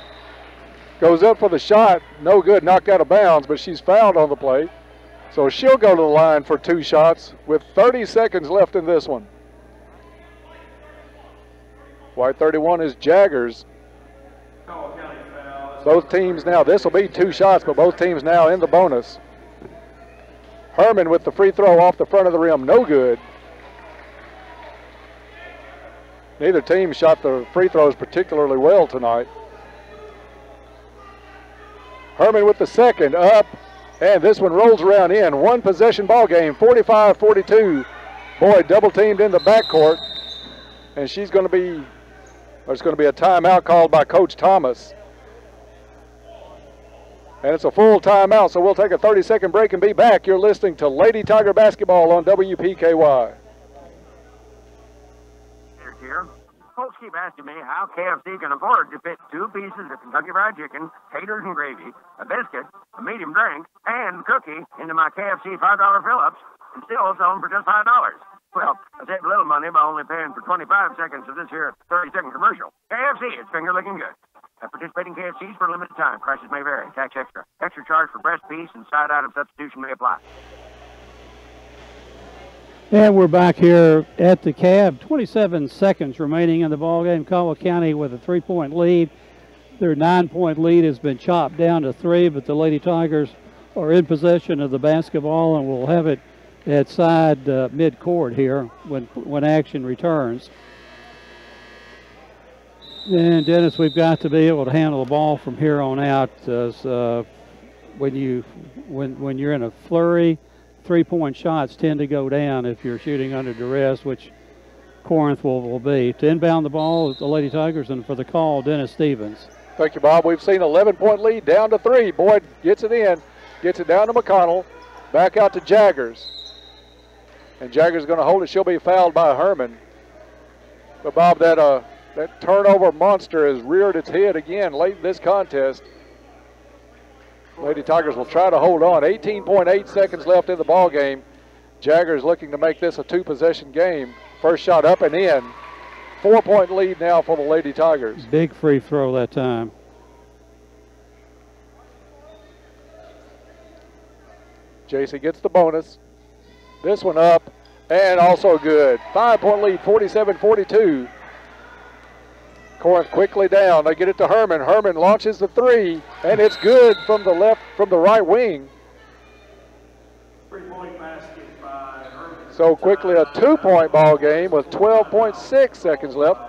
goes up for the shot, no good, knocked out of bounds, but she's fouled on the play. So she'll go to the line for 2 shots with 30 seconds left in this one. White 31 is Jaggers. Both teams now, this will be 2 shots, but both teams now in the bonus. Herman with the free throw off the front of the rim, no good. Neither team shot the free throws particularly well tonight. Herman with the second, up, and this one rolls around in. 1 possession ball game, 45-42. Boyd double teamed in the backcourt, and there's going to be a timeout called by Coach Thomas. And it's a full timeout, so we'll take a 30-second break and be back. You're listening to Lady Tiger Basketball on WPKY. Here. Folks keep asking me how KFC can afford to fit 2 pieces of Kentucky Fried Chicken, taters and gravy, a biscuit, a medium drink, and cookie into my KFC $5 fill-ups and still sell them for just $5. Well, I saved a little money by only paying for 25 seconds of this here 30-second commercial. KFC, it's finger-licking good. Participating KFCs for a limited time. Prices may vary. Tax extra. Extra charge for breast piece and side item substitution may apply. And we're back here at the Cab. 27 seconds remaining in the ballgame. Caldwell County with a 3-point lead. Their 9-point lead has been chopped down to 3, but the Lady Tigers are in possession of the basketball and will have it at side mid-court here when action returns. And Dennis, we've got to be able to handle the ball from here on out. As when you're in a flurry, 3-point shots tend to go down if you're shooting under duress, which Corinth will be. To inbound the ball, the Lady Tigers, and for the call, Dennis Stevens. Thank you, Bob. We've seen 11-point lead down to 3. Boyd gets it in, gets it down to McConnell, back out to Jaggers. And Jaggers is going to hold it. She'll be fouled by Herman. But, Bob, that turnover monster has reared its head again late in this contest. Lady Tigers will try to hold on. 18.8 seconds left in the ball game. Jaggers looking to make this a 2-possession game. First shot up and in. 4-point lead now for the Lady Tigers. Big free throw that time. JC gets the bonus. This one up and also good. 5-point lead, 47-42. Corinth quickly down. They get it to Herman. Herman launches the 3, and it's good from the right wing. 3-point basket by Herman. So quickly a 2-point ball game with 12.6 seconds left.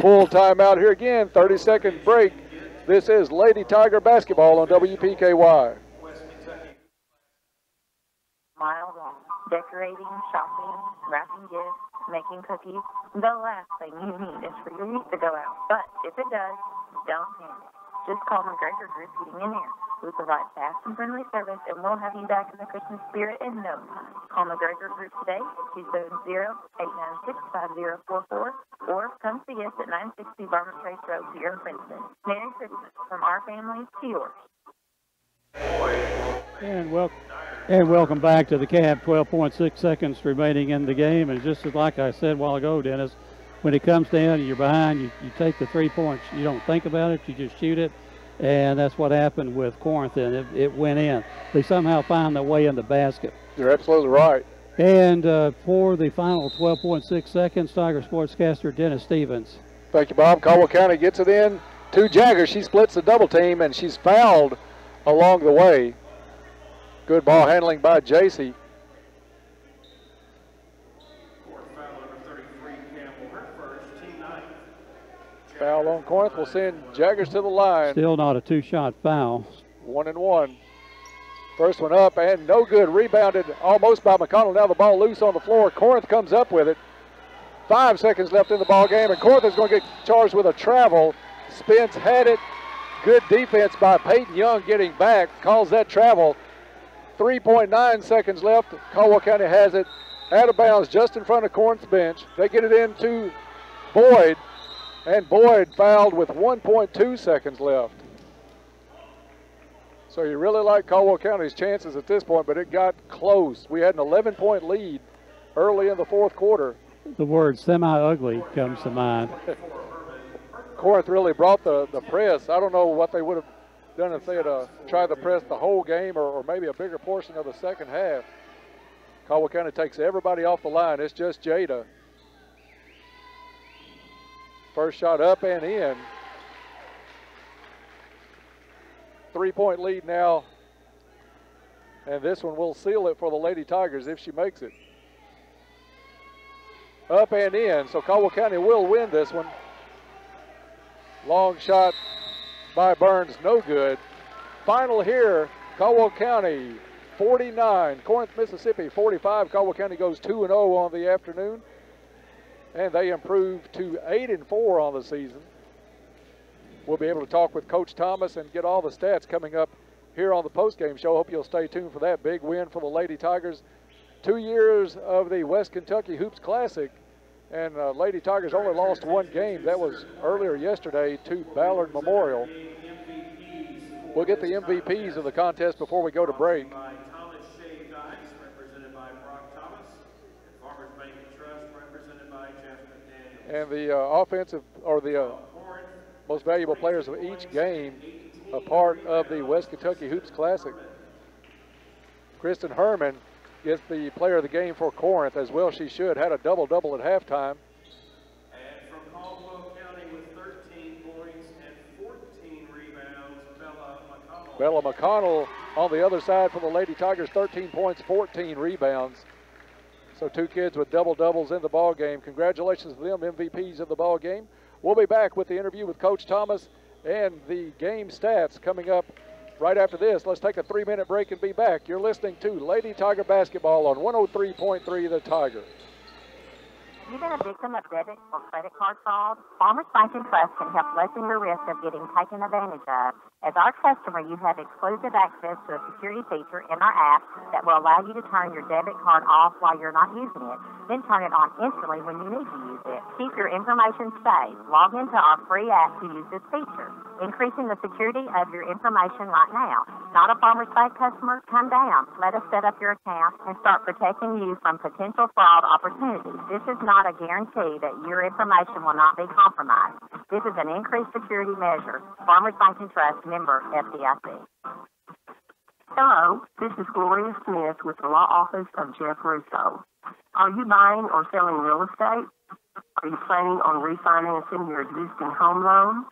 Full timeout here again. 30-second break. This is Lady Tiger Basketball on WPKY. Miles on decorating, shopping, wrapping gifts, making cookies. The last thing you need is for your heat to go out. But if it does, don't panic. Just call McGregor Group Heating and Air. We provide fast and friendly service, and we'll have you back in the Christmas spirit in no time. Call McGregor Group today at 270-896-5044, or come see us at 960 Barber Trace Road here in Princeton. Merry Christmas from our family to yours. And welcome. And welcome back to the Cab. 12.6 seconds remaining in the game. And just like I said a while ago, Dennis, when it comes down and you're behind, you take the 3 points. You don't think about it. You just shoot it. And that's what happened with Corinth, and it went in. They somehow found their way in the basket. You're absolutely right. And for the final 12.6 seconds, Tiger sportscaster Dennis Stevens. Thank you, Bob. Caldwell County gets it in to Jagger. She splits the double team, and she's fouled along the way. Good ball handling by JC. Foul on Corinth will send Jaggers to the line. Still not a two-shot foul. 1-1. First one up and no good. Rebounded almost by McConnell. Now the ball loose on the floor. Corinth comes up with it. 5 seconds left in the ball game, and Corinth is going to get charged with a travel. Spence had it. Good defense by Peyton Young getting back. Calls that travel. 3.9 seconds left. Caldwell County has it out of bounds just in front of Corinth's bench. They get it into Boyd, and Boyd fouled with 1.2 seconds left. So you really like Caldwell County's chances at this point, but it got close. We had an 11-point lead early in the fourth quarter. The word semi-ugly comes to mind. Corinth really brought the press. I don't know what they would have done if they had tried to press the whole game or maybe a bigger portion of the second half. Caldwell County takes everybody off the line. It's just Jada. First shot up and in. 3-point lead now. And this one will seal it for the Lady Tigers if she makes it. Up and in. So Caldwell County will win this one. Long shot by Burns, no good. Final here, Caldwell County 49, Corinth, Mississippi 45. Caldwell County goes 2-0 on the afternoon, and they improve to 8-4 on the season. We'll be able to talk with Coach Thomas and get all the stats coming up here on the postgame show. Hope you'll stay tuned for that big win for the Lady Tigers. 2 years of the West Kentucky Hoops Classic, and Lady Tigers only lost one game. That was earlier yesterday to Ballard Memorial. We'll get the MVPs of the contest before we go to break. And the offensive, or the most valuable players of each game, a part of the West Kentucky Hoops Classic. Kristen Herman gets the player of the game for Corinth, as well she should. Had a double-double at halftime. And from Caldwell County with 13 points and 14 rebounds, Bella McConnell. Bella McConnell on the other side for the Lady Tigers, 13 points, 14 rebounds. So two kids with double-doubles in the ball game. Congratulations to them, MVPs of the ball game. We'll be back with the interview with Coach Thomas and the game stats coming up right after this. Let's take a 3-minute break and be back. You're listening to Lady Tiger Basketball on 103.3 The Tiger. Have you been a victim of debit or credit card fraud? Farmers Bank and Trust can help lessen your risk of getting taken advantage of. As our customer, you have exclusive access to a security feature in our app that will allow you to turn your debit card off while you're not using it, then turn it on instantly when you need to use it. Keep your information safe. Log into our free app to use this feature, increasing the security of your information right now. Not a Farmers Bank customer? Come down. Let us set up your account and start protecting you from potential fraud opportunities. This is not a guarantee that your information will not be compromised. This is an increased security measure. Farmers Bank and Trust, member FDIC. Hello, this is Gloria Smith with the Law Office of Jeff Russo. Are you buying or selling real estate? Are you planning on refinancing your existing home loan?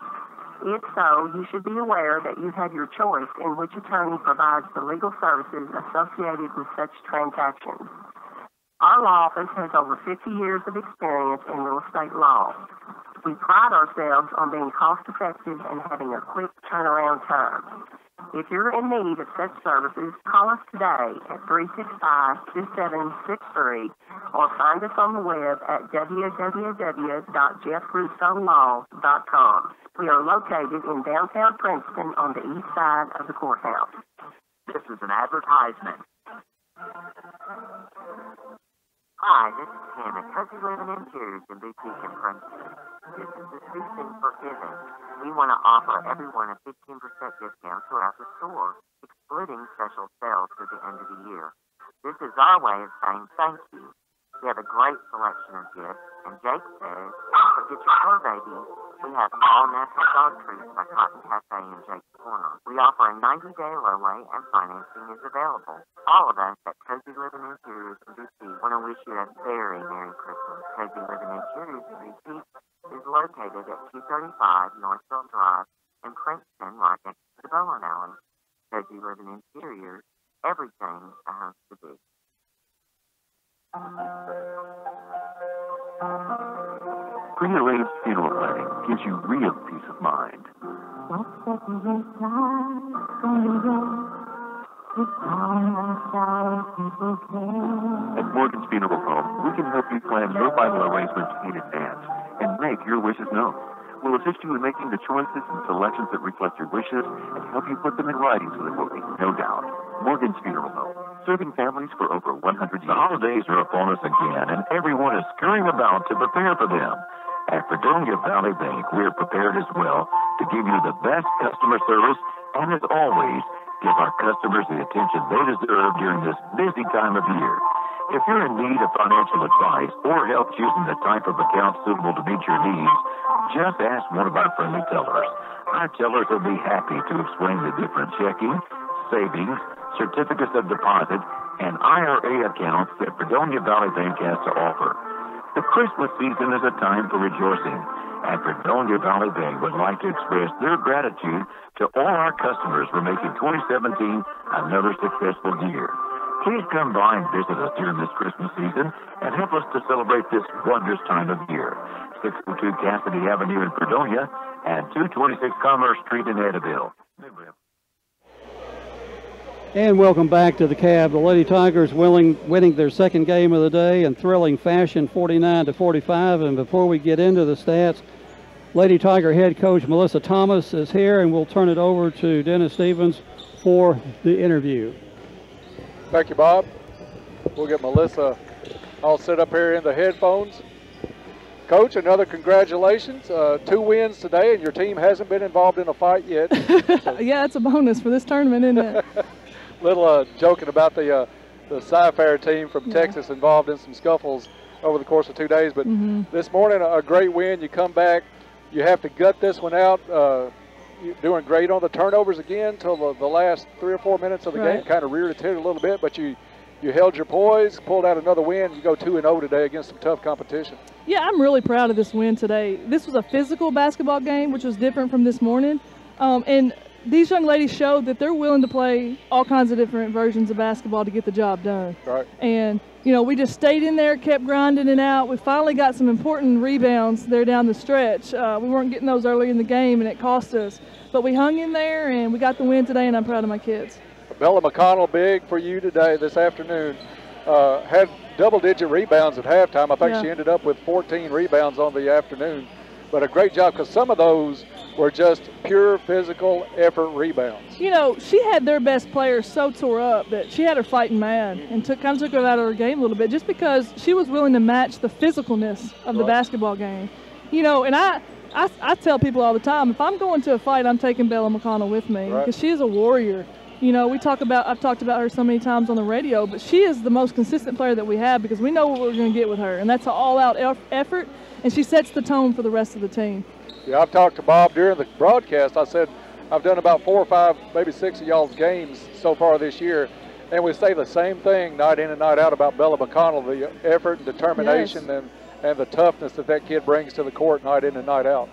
If so, you should be aware that you have your choice in which attorney provides the legal services associated with such transactions. Our law office has over 50 years of experience in real estate law. We pride ourselves on being cost-effective and having a quick turnaround time. If you're in need of such services, call us today at 365-2763 or find us on the web at www.jeffrussolaw.com. We are located in downtown Princeton on the east side of the courthouse. This is an advertisement. Hi, this is Ken at Cozy Living Interiors and Boutique in Princeton. This is the season for giving. We want to offer everyone a 15% discount throughout the store. splitting special sales through the end of the year. This is our way of saying thank you. We have a great selection of gifts, and Jake says, forget your fur babies. We have all natural dog treats by Cotton Cafe and Jake's Corner. We offer a 90-day low-way, and financing is available. All of us at Cozy Living Interiors in DC want to wish you a very Merry Christmas. Cozy Living Interiors in DC is located at 235 Northville Drive in Princeton, right next to the bowling alley. Cozy Living Interiors, everything a house to be. Prearranged funeral planning gives you real peace of mind. At Morgan's Funeral Home, we can help you plan your final arrangements in advance and make your wishes known. We'll assist you in making the choices and selections that reflect your wishes and help you put them in writing so there will be no doubt. Morgan's Funeral Home, serving families for over 100 years. The holidays are upon us again, and everyone is scurrying about to prepare for them. At Fredonia Valley Bank, we're prepared as well to give you the best customer service and, as always, give our customers the attention they deserve during this busy time of year. If you're in need of financial advice or help choosing the type of account suitable to meet your needs, just ask one of our friendly tellers. Our tellers will be happy to explain the different checking, savings, certificates of deposit, and IRA accounts that Fredonia Valley Bank has to offer. The Christmas season is a time for rejoicing, and Fredonia Valley Bank would like to express their gratitude to all our customers for making 2017 another successful year. Please come by and visit us during this Christmas season and help us to celebrate this wondrous time of year. 602 Cassidy Avenue in Fredonia and 226 Commerce Street in Edaville. And welcome back to the Cab. The Lady Tigers winning their second game of the day in thrilling fashion, 49-45. And before we get into the stats, Lady Tiger head coach Melissa Thomas is here, and we'll turn it over to Dennis Stevens for the interview. Thank you, Bob. We'll get Melissa all set up here in the headphones. Coach, another congratulations. 2 wins today, and your team hasn't been involved in a fight yet. Yeah, it's a bonus for this tournament, isn't it? Little joking about the Sci-Fair team from Texas involved in some scuffles over the course of 2 days. But this morning, a great win. You come back. You have to gut this one out. You're doing great on the turnovers again till the last 3 or 4 minutes of the game. Kind of reared its head a little bit, but you held your poise, pulled out another win. You go 2-0 today against some tough competition. Yeah, I'm really proud of this win today. This was a physical basketball game, which was different from this morning. And these young ladies showed that they're willing to play all kinds of different versions of basketball to get the job done. Right. And, you know, we just stayed in there, kept grinding it out. We finally got some important rebounds there down the stretch. We weren't getting those early in the game, and it cost us. But we hung in there, and we got the win today, and I'm proud of my kids. Bella McConnell, big for you today, this afternoon. Had double-digit rebounds at halftime. I think she ended up with 14 rebounds on the afternoon. But a great job, because some of those were just pure physical effort rebounds. You know, she had their best player so tore up that she had her fighting mad and kind of took her out of her game a little bit, just because she was willing to match the physicalness of the basketball game. You know, and I tell people all the time, if I'm going to a fight, I'm taking Bella McConnell with me, because she is a warrior. You know, I've talked about her so many times on the radio, but she is the most consistent player that we have, because we know what we're going to get with her, and that's an all-out effort, and she sets the tone for the rest of the team. Yeah, I've talked to Bob during the broadcast. I said I've done about 4 or 5, maybe 6 of y'all's games so far this year, and we say the same thing night in and night out about Bella McConnell, the effort and determination and the toughness that kid brings to the court night in and night out.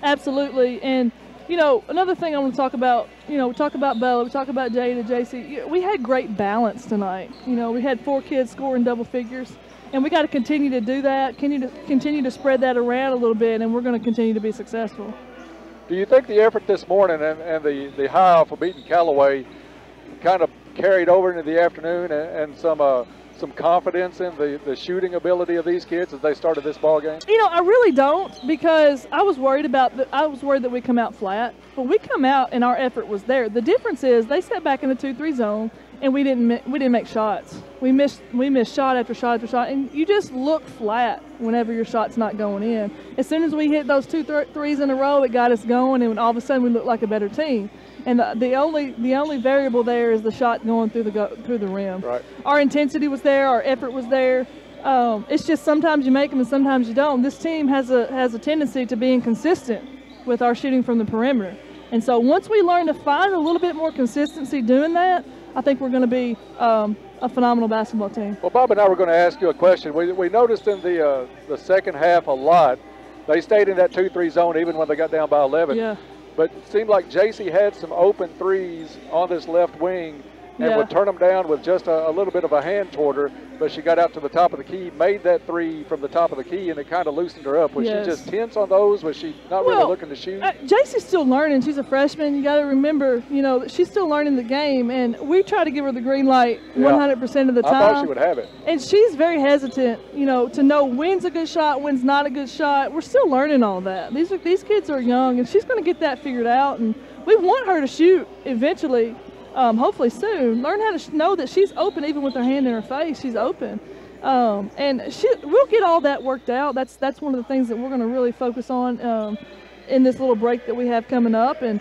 Absolutely. And you know, another thing I want to talk about, you know, we talk about Bella, we talk about Jada, JC. We had great balance tonight. You know, we had 4 kids scoring double figures, and we got to continue to do that, continue to spread that around a little bit, and we're going to continue to be successful. Do you think the effort this morning and the high off of beating Callaway kind of carried over into the afternoon and some confidence in the shooting ability of these kids as they started this ball game? You know, I really don't, because I was worried that we come out flat, but we come out and our effort was there. The difference is they sat back in the 2-3 zone and we didn't make shots. We missed shot after shot after shot, and you just look flat whenever your shot's not going in. As soon as we hit those two threes in a row, it got us going, and all of a sudden we looked like a better team. And the only variable there is the shot going through the rim. Right. Our intensity was there, our effort was there. It's just sometimes you make them and sometimes you don't. This team has a tendency to be inconsistent with our shooting from the perimeter. And so once we learn to find a little bit more consistency doing that, I think we're going to be a phenomenal basketball team. Well, Bob and I were going to ask you a question. We noticed in the second half a lot, they stayed in that 2-3 zone even when they got down by 11. Yeah. But it seemed like JC had some open threes on this left wing and would turn them down with just a little bit of a hand toward her, but she got out to the top of the key, made that three from the top of the key, and it kind of loosened her up. Was she just tense on those? Was she not really looking to shoot? JC's still learning. She's a freshman. You got to remember, that she's still learning the game, and we try to give her the green light 100% of the time. I thought she would have it. And she's very hesitant, to know when's a good shot, when's not a good shot. We're still learning all that. These kids are young, and she's going to get that figured out, and we want her to shoot eventually. Hopefully soon, learn how to know that she's open even with her hand in her face. She's open, and we'll get all that worked out. That's one of the things that we're going to really focus on in this little break that we have coming up, and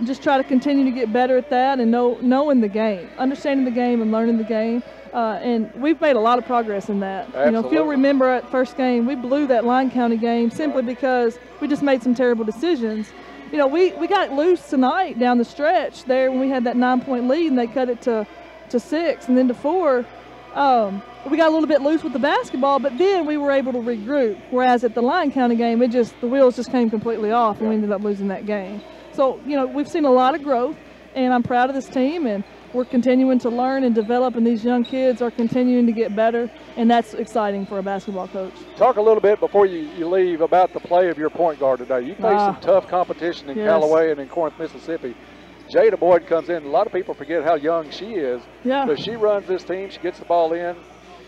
just try to continue to get better at that and knowing the game, understanding the game, and learning the game. And we've made a lot of progress in that. Absolutely. If you'll remember at first game, we blew that Lyon County game simply because we just made some terrible decisions. We got loose tonight down the stretch there when we had that 9-point lead, and they cut it to 6 and then to 4. We got a little bit loose with the basketball, but then we were able to regroup. Whereas at the Lyon County game, the wheels just came completely off, and we ended up losing that game. So, we've seen a lot of growth, and I'm proud of this team, and we're continuing to learn and develop, and these young kids are continuing to get better, and that's exciting for a basketball coach. Talk a little bit before you leave about the play of your point guard today. You faced some tough competition in Caldwell and in Corinth, Mississippi. Jada Boyd comes in. A lot of people forget how young she is, but she runs this team. She gets the ball in.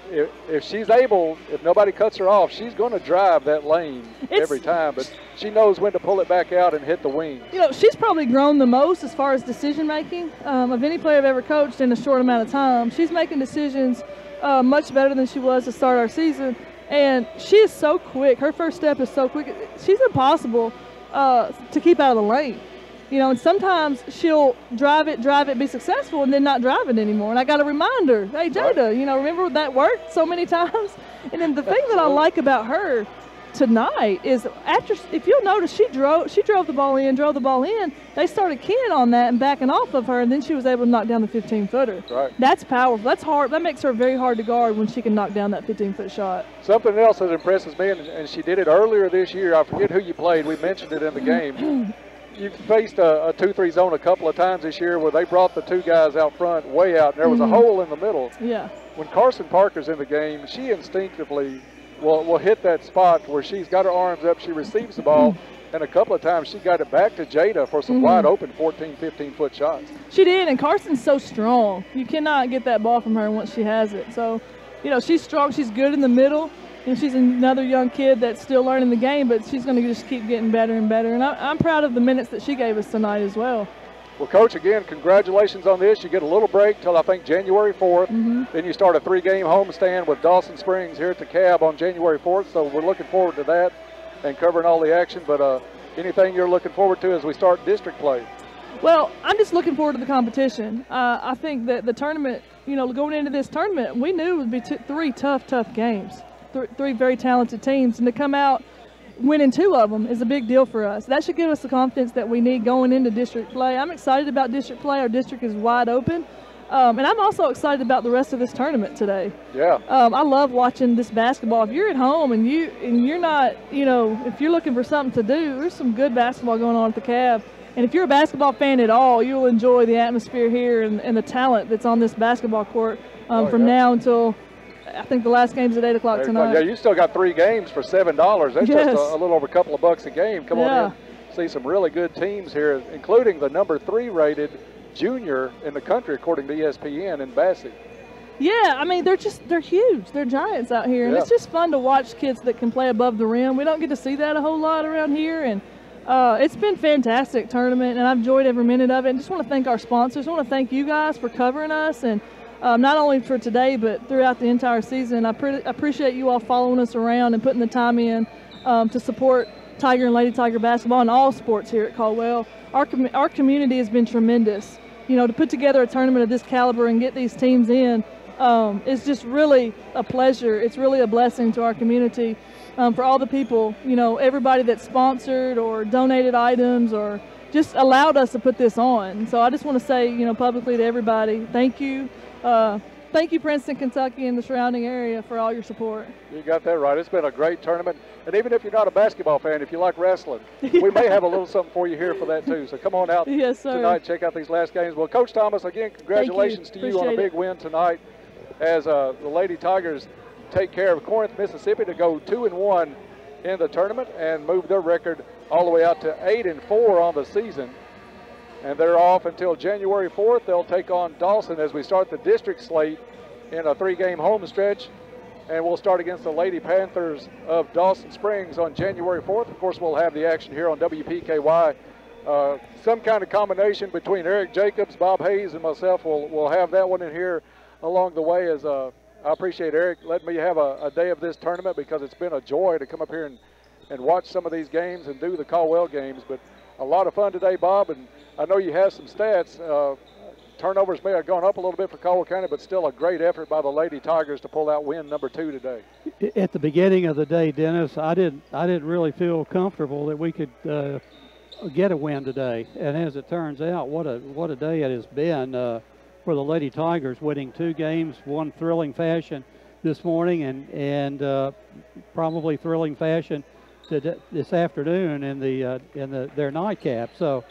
If she's able, if nobody cuts her off, she's going to drive that lane every time, but she knows when to pull it back out and hit the wing. She's probably grown the most as far as decision making of any player I've ever coached in a short amount of time. She's making decisions much better than she was to start our season, and she is so quick. Her first step is so quick. She's impossible to keep out of the lane. And sometimes she'll drive it, be successful, and then not drive it anymore. And I got to remind her, hey, Jada, remember that worked so many times? And then the thing that I like about her tonight is if you'll notice, she drove the ball in. They started keying on that and backing off of her, and then she was able to knock down the 15-footer. Right. That's powerful. That's hard. That makes her very hard to guard when she can knock down that 15-foot shot. Something else that impresses me, and she did it earlier this year. I forget who you played. We mentioned it in the game. You faced a 2-3 zone a couple of times this year where they brought the two guys out front way out, and there was a hole in the middle. Yeah. When Carson Parker's in the game, she instinctively will hit that spot where she's got her arms up, she receives the ball, and a couple of times she got it back to Jada for some wide open 14, 15-foot shots. She did, and Carson's so strong. You cannot get that ball from her once she has it. So, she's strong. She's good in the middle. She's another young kid that's still learning the game, but she's going to just keep getting better and better. And I'm proud of the minutes that she gave us tonight as well. Well, Coach, again, congratulations on this. You get a little break till I think January 4th. Then you start a 3-game homestand with Dawson Springs here at the Cab on January 4th. So we're looking forward to that and covering all the action. But anything you're looking forward to as we start district play? Well, I'm just looking forward to the competition. I think that the tournament, going into this tournament, we knew it would be 3 tough games. 3 very talented teams, and to come out winning 2 of them is a big deal for us. That should give us the confidence that we need going into district play. I'm excited about district play. Our district is wide open, and I'm also excited about the rest of this tournament today. Yeah. I love watching this basketball. If you're at home and you're not, if you're looking for something to do, there's some good basketball going on at the Cab. And if you're a basketball fan at all, you'll enjoy the atmosphere here and the talent that's on this basketball court from now until I think the last game's at 8 o'clock tonight. Yeah, you still got 3 games for $7. That's just a little over a couple of bucks a game. Come on in, see some really good teams here, including the number 3 rated junior in the country, according to ESPN, in Bassett. Yeah, I mean, they're huge. They're giants out here, and it's just fun to watch kids that can play above the rim. We don't get to see that a whole lot around here, and It's been a fantastic tournament, and I've enjoyed every minute of it. And just want to thank our sponsors. I want to thank you guys for covering us, and not only for today, but throughout the entire season. I appreciate you all following us around and putting the time in to support Tiger and Lady Tiger basketball and all sports here at Caldwell. Our community has been tremendous. You know, to put together a tournament of this caliber and get these teams in is just really a pleasure. It's really a blessing to our community. For all the people, you know, everybody that sponsored or donated items or just allowed us to put this on. So I just want to say, you know, publicly to everybody, thank you. Thank you, Princeton, Kentucky, and the surrounding area for all your support. You got that right. It's been a great tournament. And even if you're not a basketball fan, if you like wrestling, we may have a little something for you here for that too. So come on out tonight, check out these last games. Well, Coach Thomas, again, congratulations to you on a big win tonight as the Lady Tigers take care of Corinth, Mississippi to go 2-1 in the tournament and move their record all the way out to 8-4 on the season. And they're off until January 4th. They'll take on Dawson as we start the district slate in a 3-game home stretch. And we'll start against the Lady Panthers of Dawson Springs on January 4th. Of course, we'll have the action here on WPKY. Some kind of combination between Eric Jacobs, Bob Hayes, and myself. We'll have that one in here along the way. As I appreciate Eric letting me have a day of this tournament, because it's been a joy to come up here and watch some of these games and do the Caldwell games. But a lot of fun today, Bob, and I know you have some stats. Turnovers may have gone up a little bit for Caldwell County, but still a great effort by the Lady Tigers to pull out win number 2 today. At the beginning of the day, Dennis, I didn't really feel comfortable that we could get a win today. And as it turns out, what a day it has been for the Lady Tigers, winning 2 games, one thrilling fashion this morning, and probably thrilling fashion this afternoon in their nightcap. So.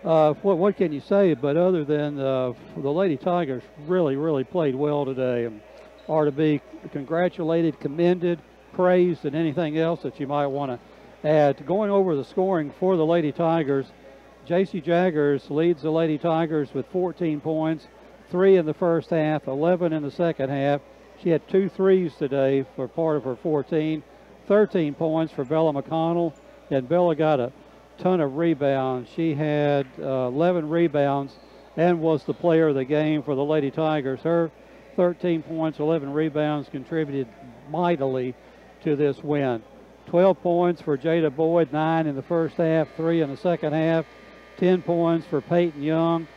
What can you say? But other than the Lady Tigers really played well today and are to be congratulated, commended, praised, and anything else that you might want to add. Going over the scoring for the Lady Tigers, J.C. Jaggers leads the Lady Tigers with 14 points, 3 in the first half, 11 in the second half. She had 2 threes today for part of her 14, 13 points for Bella McConnell, and Bella got a ton of rebounds. She had 11 rebounds and was the player of the game for the Lady Tigers. Her 13 points, 11 rebounds contributed mightily to this win. 12 points for Jada Boyd, 9 in the first half, 3 in the second half. 10 points for Peyton Young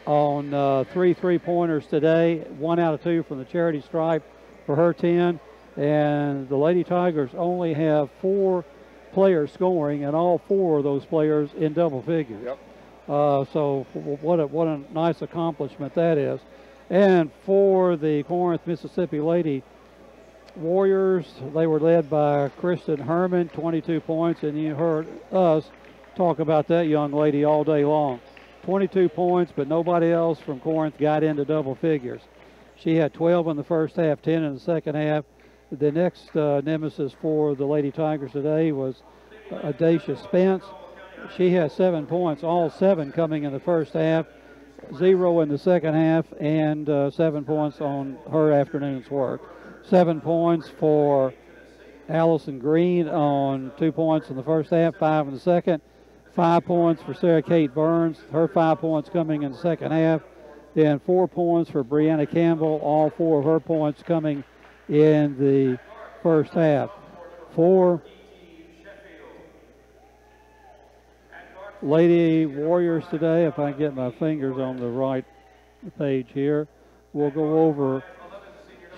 on 3 3-pointers today, 1 out of 2 from the charity stripe for her 10. And the Lady Tigers only have 4 players scoring, and all 4 of those players in double figures. Yep. So what a nice accomplishment that is. And for the Corinth, Mississippi Lady Warriors, they were led by Kristen Herman, 22 points, and you heard us talk about that young lady all day long. 22 points, but nobody else from Corinth got into double figures. She had 12 in the first half, 10 in the second half. The next nemesis for the Lady Tigers today was Adacia Spence. She has 7 points, all 7 coming in the first half, 0 in the second half, and 7 points on her afternoon's work. 7 points for Allison Green on 2 points in the first half, 5 in the second. 5 points for Sarah Kate Burns, her 5 points coming in the second half. Then 4 points for Brianna Campbell, all 4 of her points coming in the first half. For Lady Warriors today, if I can get my fingers on the right page here, we'll go over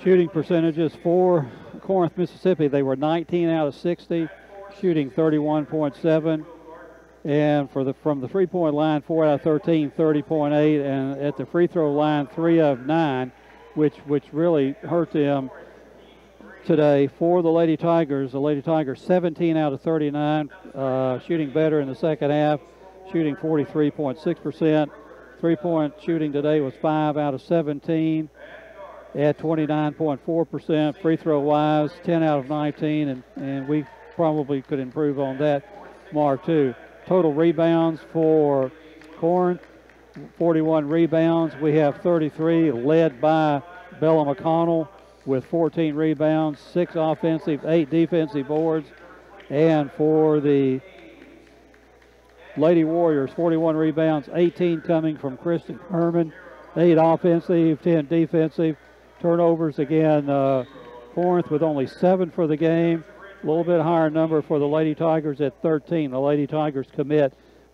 shooting percentages for Corinth, Mississippi. They were 19 out of 60, shooting 31.7. And from the three-point line, 4 out of 13, 30.8. And at the free throw line, 3 of 9, which really hurt them today. For the Lady Tigers 17 out of 39, shooting better in the second half, shooting 43.6%. Three-point shooting today was 5 out of 17 at 29.4%. Free throw wise, 10 out of 19, and we probably could improve on that mark too. Total rebounds for Corinth, 41 rebounds. We have 33, led by Bella McConnell with 14 rebounds, 6 offensive, 8 defensive boards. And for the Lady Warriors 41 rebounds, 18 coming from Kristen Herman, 8 offensive, 10 defensive. Turnovers again, Corinth with only 7 for the game. A little bit higher number for the Lady Tigers at 13. The Lady Tigers commit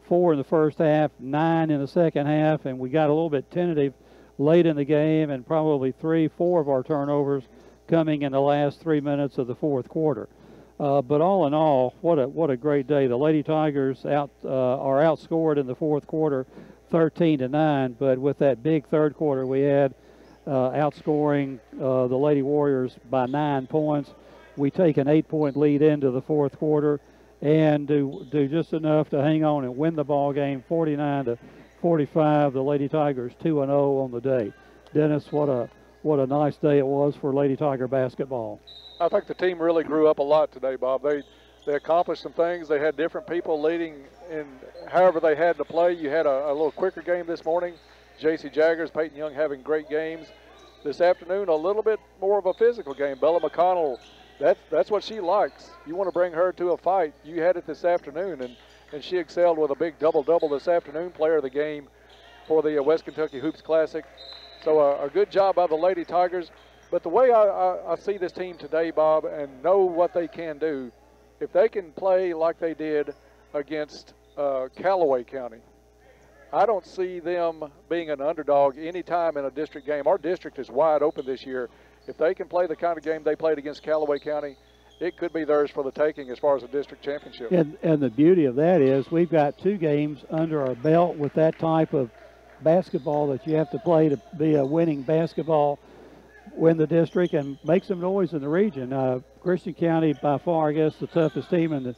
4 in the first half, 9 in the second half, and we got a little bit tentative late in the game, and probably 3-4 of our turnovers coming in the last 3 minutes of the fourth quarter. But all in all, what a great day. The Lady Tigers are outscored in the fourth quarter 13-9, but with that big third quarter we had, outscoring the Lady Warriors by 9 points. We take an 8-point lead into the fourth quarter and do just enough to hang on and win the ball game 49-45. The Lady Tigers 2-0 on the day. Dennis, what a nice day it was for Lady Tiger basketball. I think the team really grew up a lot today, Bob. They accomplished some things. They had different people leading in however they had to play. You had a little quicker game this morning. J.C. Jaggers, Peyton Young having great games. This afternoon, a little bit more of a physical game. Bella McConnell, that's what she likes. You want to bring her to a fight. You had it this afternoon, and she excelled with a big double-double this afternoon, player of the game for the West Kentucky Hoops Classic. So a good job by the Lady Tigers. But the way I see this team today, Bob, and know what they can do, if they can play like they did against Callaway County, I don't see them being an underdog anytime in a district game. Our district is wide open this year. If they can play the kind of game they played against Callaway County, it could be theirs for the taking as far as a district championship. And the beauty of that is we've got 2 games under our belt with that type of basketball that you have to play to be a winning basketball, win the district, and make some noise in the region. Christian County, by far, I guess, the toughest team in the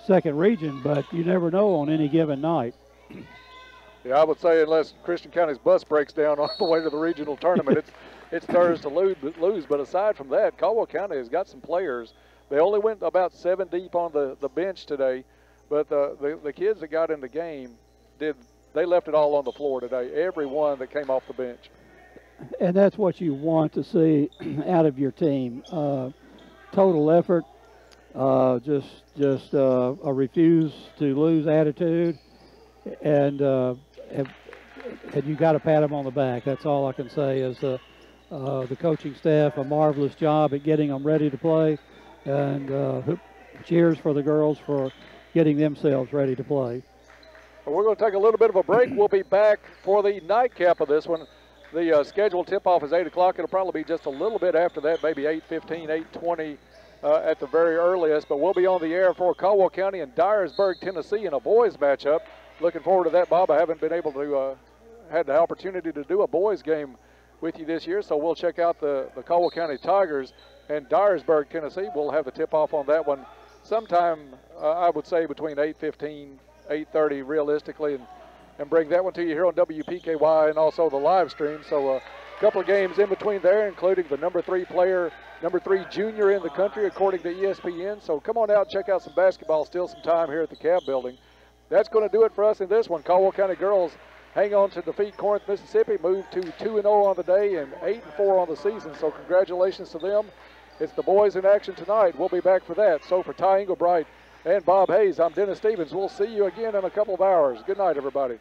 second region, but you never know on any given night. Yeah, I would say unless Christian County's bus breaks down on the way to the regional tournament, it's theirs to lose. But aside from that, Caldwell County has got some players. They only went about 7 deep on the bench today, but the kids that got in the game they left it all on the floor today, every one that came off the bench. And that's what you want to see out of your team. Total effort, just a refuse to lose attitude, and you got to pat them on the back. That's all I can say is the coaching staff, a marvelous job at getting them ready to play, and cheers for the girls for getting themselves ready to play. Well, we're going to take a little bit of a break. We'll be back for the nightcap of this one. The scheduled tip-off is 8 o'clock. It'll probably be just a little bit after that, maybe 8:15, 8:20 at the very earliest. But we'll be on the air for Caldwell County and Dyersburg, Tennessee in a boys matchup. Looking forward to that, Bob. I haven't been able to had the opportunity to do a boys game with you this year, so we'll check out the Caldwell County Tigers and Dyersburg, Tennessee. We'll have the tip-off on that one sometime, I would say, between 8:15, 8:30 realistically, and bring that one to you here on WPKY and also the live stream. So a couple of games in between there, including the number 3 player, number 3 junior in the country, according to ESPN. So come on out, check out some basketball. Still some time here at the Cab Building. That's going to do it for us in this one. Caldwell County girls hang on to defeat Corinth, Mississippi, move to 2-0 on the day and 8-4 on the season. So congratulations to them. It's the boys in action tonight. We'll be back for that. So for Ty Englebright and Bob Hayes, I'm Dennis Stevens. We'll see you again in a couple of hours. Good night, everybody.